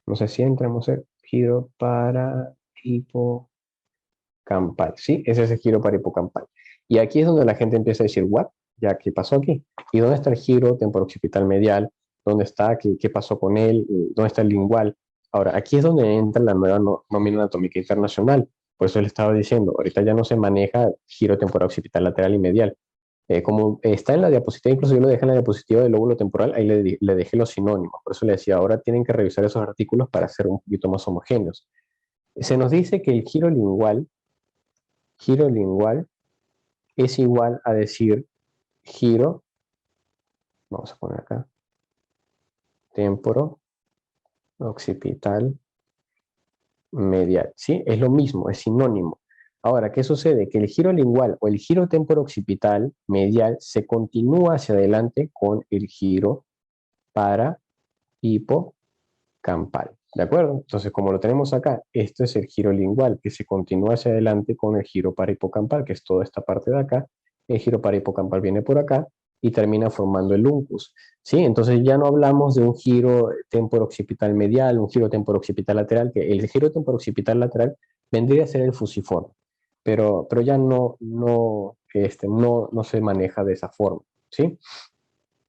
No sé si entra, vamos a hacer giro parahipocampal. ¿Sí? Ese es el giro parahipocampal. Y aquí es donde la gente empieza a decir, ¿what? ¿Ya qué pasó aquí? ¿Y dónde está el giro temporooccipital medial? ¿Dónde está? ¿Qué pasó con él? ¿Dónde está el lingual? Ahora, aquí es donde entra la nueva nómina anatómica internacional. Por eso le estaba diciendo, ahorita ya no se maneja giro temporooccipital lateral y medial. Como está en la diapositiva, incluso yo lo dejé en la diapositiva del lóbulo temporal, ahí le dejé los sinónimos. Por eso le decía, ahora tienen que revisar esos artículos para ser un poquito más homogéneos. Se nos dice que el giro lingual es igual a decir giro, vamos a poner acá, temporo, occipital, medial, ¿sí? Es lo mismo, es sinónimo. Ahora, ¿qué sucede? Que el giro lingual o el giro temporo-occipital medial se continúa hacia adelante con el giro para hipocampal, ¿de acuerdo? Entonces, como lo tenemos acá, esto es el giro lingual que se continúa hacia adelante con el giro para hipocampal, que es toda esta parte de acá. El giro para hipocampal viene por acá y termina formando el uncus, ¿sí? Entonces ya no hablamos de un giro temporo-occipital medial, un giro temporo-occipital lateral, que el giro temporo-occipital lateral vendría a ser el fusiforme, pero ya no se maneja de esa forma, ¿sí?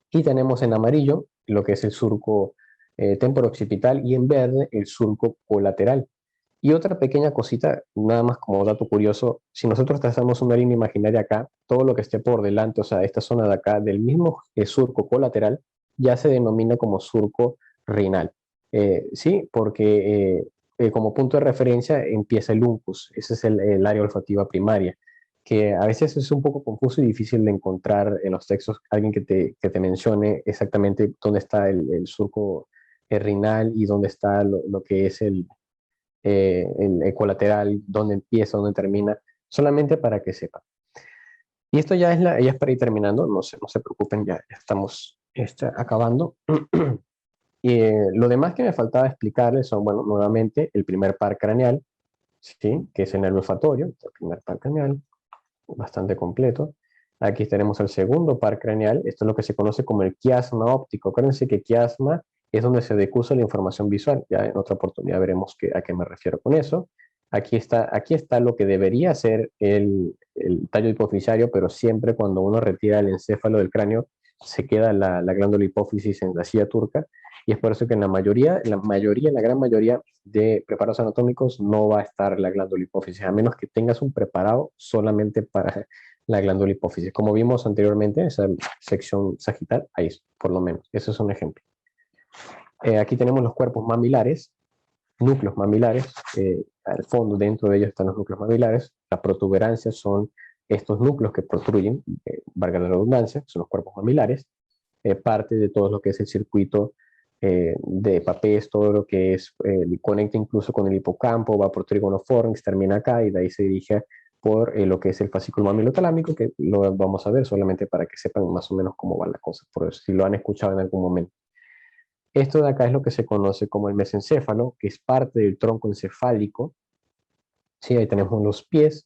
Y tenemos en amarillo lo que es el surco temporo-occipital y en verde el surco colateral. Y otra pequeña cosita, nada más como dato curioso, si nosotros trazamos una línea imaginaria acá, todo lo que esté por delante, o sea, esta zona de acá, del mismo surco colateral, ya se denomina como surco renal. Sí, porque como punto de referencia empieza el uncus, ese es el área olfativa primaria, que a veces es un poco confuso y difícil de encontrar en los textos alguien que te mencione exactamente dónde está el surco renal y dónde está lo que es el colateral, dónde empieza, dónde termina, solamente para que sepan. Y esto ya es para ir terminando, no se preocupen, ya estamos acabando. Y lo demás que me faltaba explicarles son, bueno, nuevamente el primer par craneal, ¿sí? Que es el nervio olfatorio, el primer par craneal, bastante completo. Aquí tenemos el segundo par craneal, esto es lo que se conoce como el quiasma óptico. Acuérdense que quiasma es donde se decusa la información visual, ya en otra oportunidad veremos a qué me refiero con eso. Aquí está lo que debería ser el tallo hipoficiario, pero siempre cuando uno retira el encéfalo del cráneo se queda la glándula hipófisis en la silla turca, y es por eso que en la gran mayoría de preparados anatómicos no va a estar la glándula hipófisis, a menos que tengas un preparado solamente para la glándula hipófisis. Como vimos anteriormente, esa sección sagital, ahí por lo menos, ese es un ejemplo. Aquí tenemos los cuerpos mamilares, núcleos mamilares, al fondo, dentro de ellos están los núcleos mamilares. Las protuberancias son estos núcleos que protruyen, valga la redundancia, son los cuerpos mamilares, parte de todo lo que es el circuito de papés, todo lo que es, conecta incluso con el hipocampo, va por trígono fornix, termina acá y de ahí se dirige por lo que es el fascículo mamilotalámico, que lo vamos a ver solamente para que sepan más o menos cómo va la cosa, por eso, si lo han escuchado en algún momento. Esto de acá es lo que se conoce como el mesencéfalo, que es parte del tronco encefálico. Sí, ahí tenemos los pies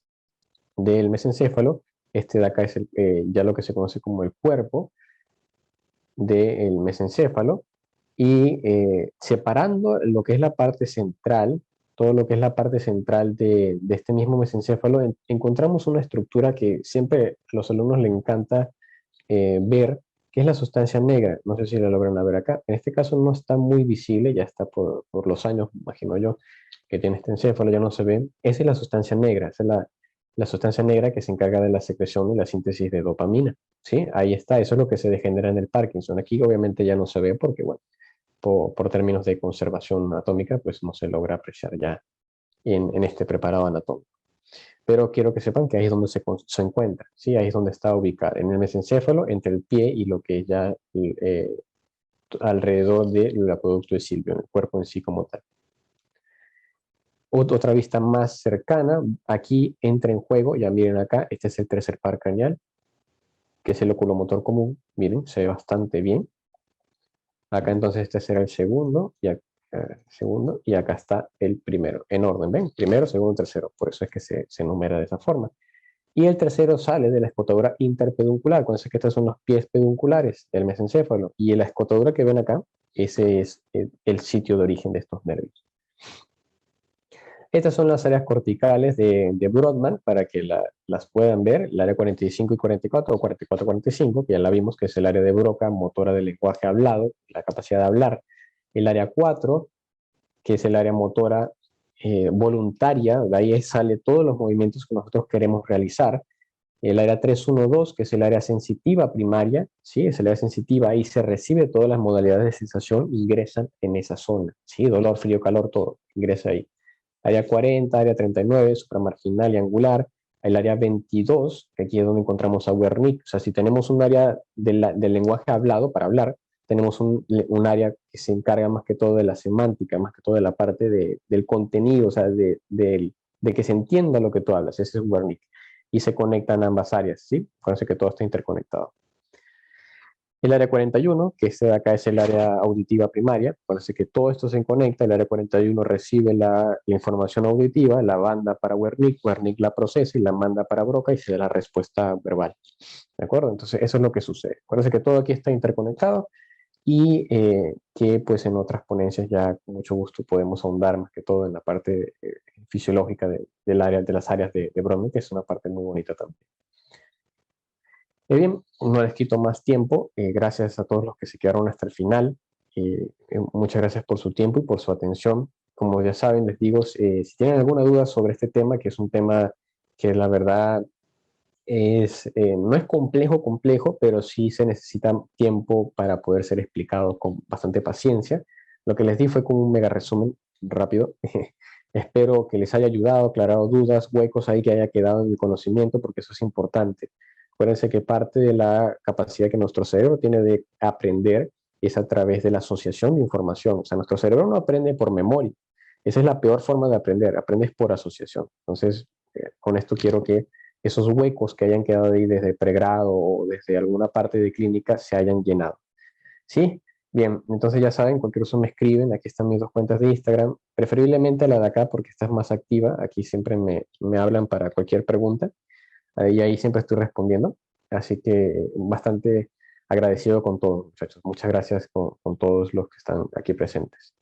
del mesencéfalo. Este de acá es ya lo que se conoce como el cuerpo del mesencéfalo. Y separando lo que es la parte central, todo lo que es la parte central de este mismo mesencéfalo, encontramos una estructura que siempre a los alumnos les encanta ver, que es la sustancia negra. No sé si la logran ver acá. En este caso no está muy visible, ya está por los años, imagino yo, que tiene este encéfalo, ya no se ve. Esa es la sustancia negra, esa es la sustancia negra que se encarga de la secreción y la síntesis de dopamina. ¿Sí? Ahí está, eso es lo que se degenera en el Parkinson. Aquí obviamente ya no se ve porque, bueno, por términos de conservación atómica, pues no se logra apreciar ya en este preparado anatómico. Pero quiero que sepan que ahí es donde se encuentra, ¿sí? Ahí es donde está ubicado, en el mesencéfalo, entre el pie y lo que ya alrededor del acueducto de Silvio, en el cuerpo en sí como tal. Otra vista más cercana, aquí entra en juego, ya miren acá, este es el tercer par craneal, que es el oculomotor común, miren, se ve bastante bien. Acá entonces este será el segundo y acá está el primero, en orden, ¿ven? Primero, segundo, tercero, por eso es que se numera de esa forma. Y el tercero sale de la escotadura interpeduncular, cuando es que estos son los pies pedunculares del mesencéfalo, y en la escotadura que ven acá, ese es el sitio de origen de estos nervios. Estas son las áreas corticales de Brodmann, para que las puedan ver, el área 45 y 44, o 44-45, que ya la vimos, que es el área de Broca, motora del lenguaje hablado, la capacidad de hablar. El área 4, que es el área motora voluntaria, de ahí sale todos los movimientos que nosotros queremos realizar. El área 312, que es el área sensitiva primaria, ¿sí? Es el área sensitiva, ahí se recibe todas las modalidades de sensación, ingresan en esa zona, ¿sí? Dolor, frío, calor, todo, ingresa ahí. Área 40, área 39, supramarginal y angular. El área 22, que aquí es donde encontramos a Wernicke. O sea, si tenemos un área del lenguaje hablado para hablar, tenemos un área que se encarga más que todo de la semántica, más que todo de la parte del contenido, o sea, de que se entienda lo que tú hablas. Ese es Wernicke. Y se conectan ambas áreas, ¿sí? Acuérdense que todo está interconectado. El área 41, que este de acá es el área auditiva primaria, parece que todo esto se conecta, el área 41 recibe la información auditiva, la manda para Wernicke, Wernicke la procesa y la manda para Broca y se da la respuesta verbal. ¿De acuerdo? Entonces eso es lo que sucede. Parece que todo aquí está interconectado y que pues en otras ponencias ya con mucho gusto podemos ahondar más que todo en la parte fisiológica del área, de las áreas de Brodmann, que es una parte muy bonita también. Bien, no les quito más tiempo. Gracias a todos los que se quedaron hasta el final. Muchas gracias por su tiempo y por su atención. Como ya saben, les digo, si tienen alguna duda sobre este tema, que es un tema que la verdad No es complejo, complejo, pero sí se necesita tiempo para poder ser explicado con bastante paciencia. Lo que les di fue como un mega resumen rápido. Espero que les haya ayudado, aclarado dudas, huecos ahí que haya quedado en el conocimiento, porque eso es importante. Acuérdense que parte de la capacidad que nuestro cerebro tiene de aprender es a través de la asociación de información. O sea, nuestro cerebro no aprende por memoria. Esa es la peor forma de aprender, aprendes por asociación. Entonces, con esto quiero que esos huecos que hayan quedado ahí desde pregrado o desde alguna parte de clínica se hayan llenado. ¿Sí? Bien, entonces ya saben, cualquier cosa me escriben, aquí están mis dos cuentas de Instagram, preferiblemente la de acá porque esta es más activa, aquí siempre me hablan para cualquier pregunta y ahí siempre estoy respondiendo, así que bastante agradecido con todos, muchachos. Muchas gracias con todos los que están aquí presentes.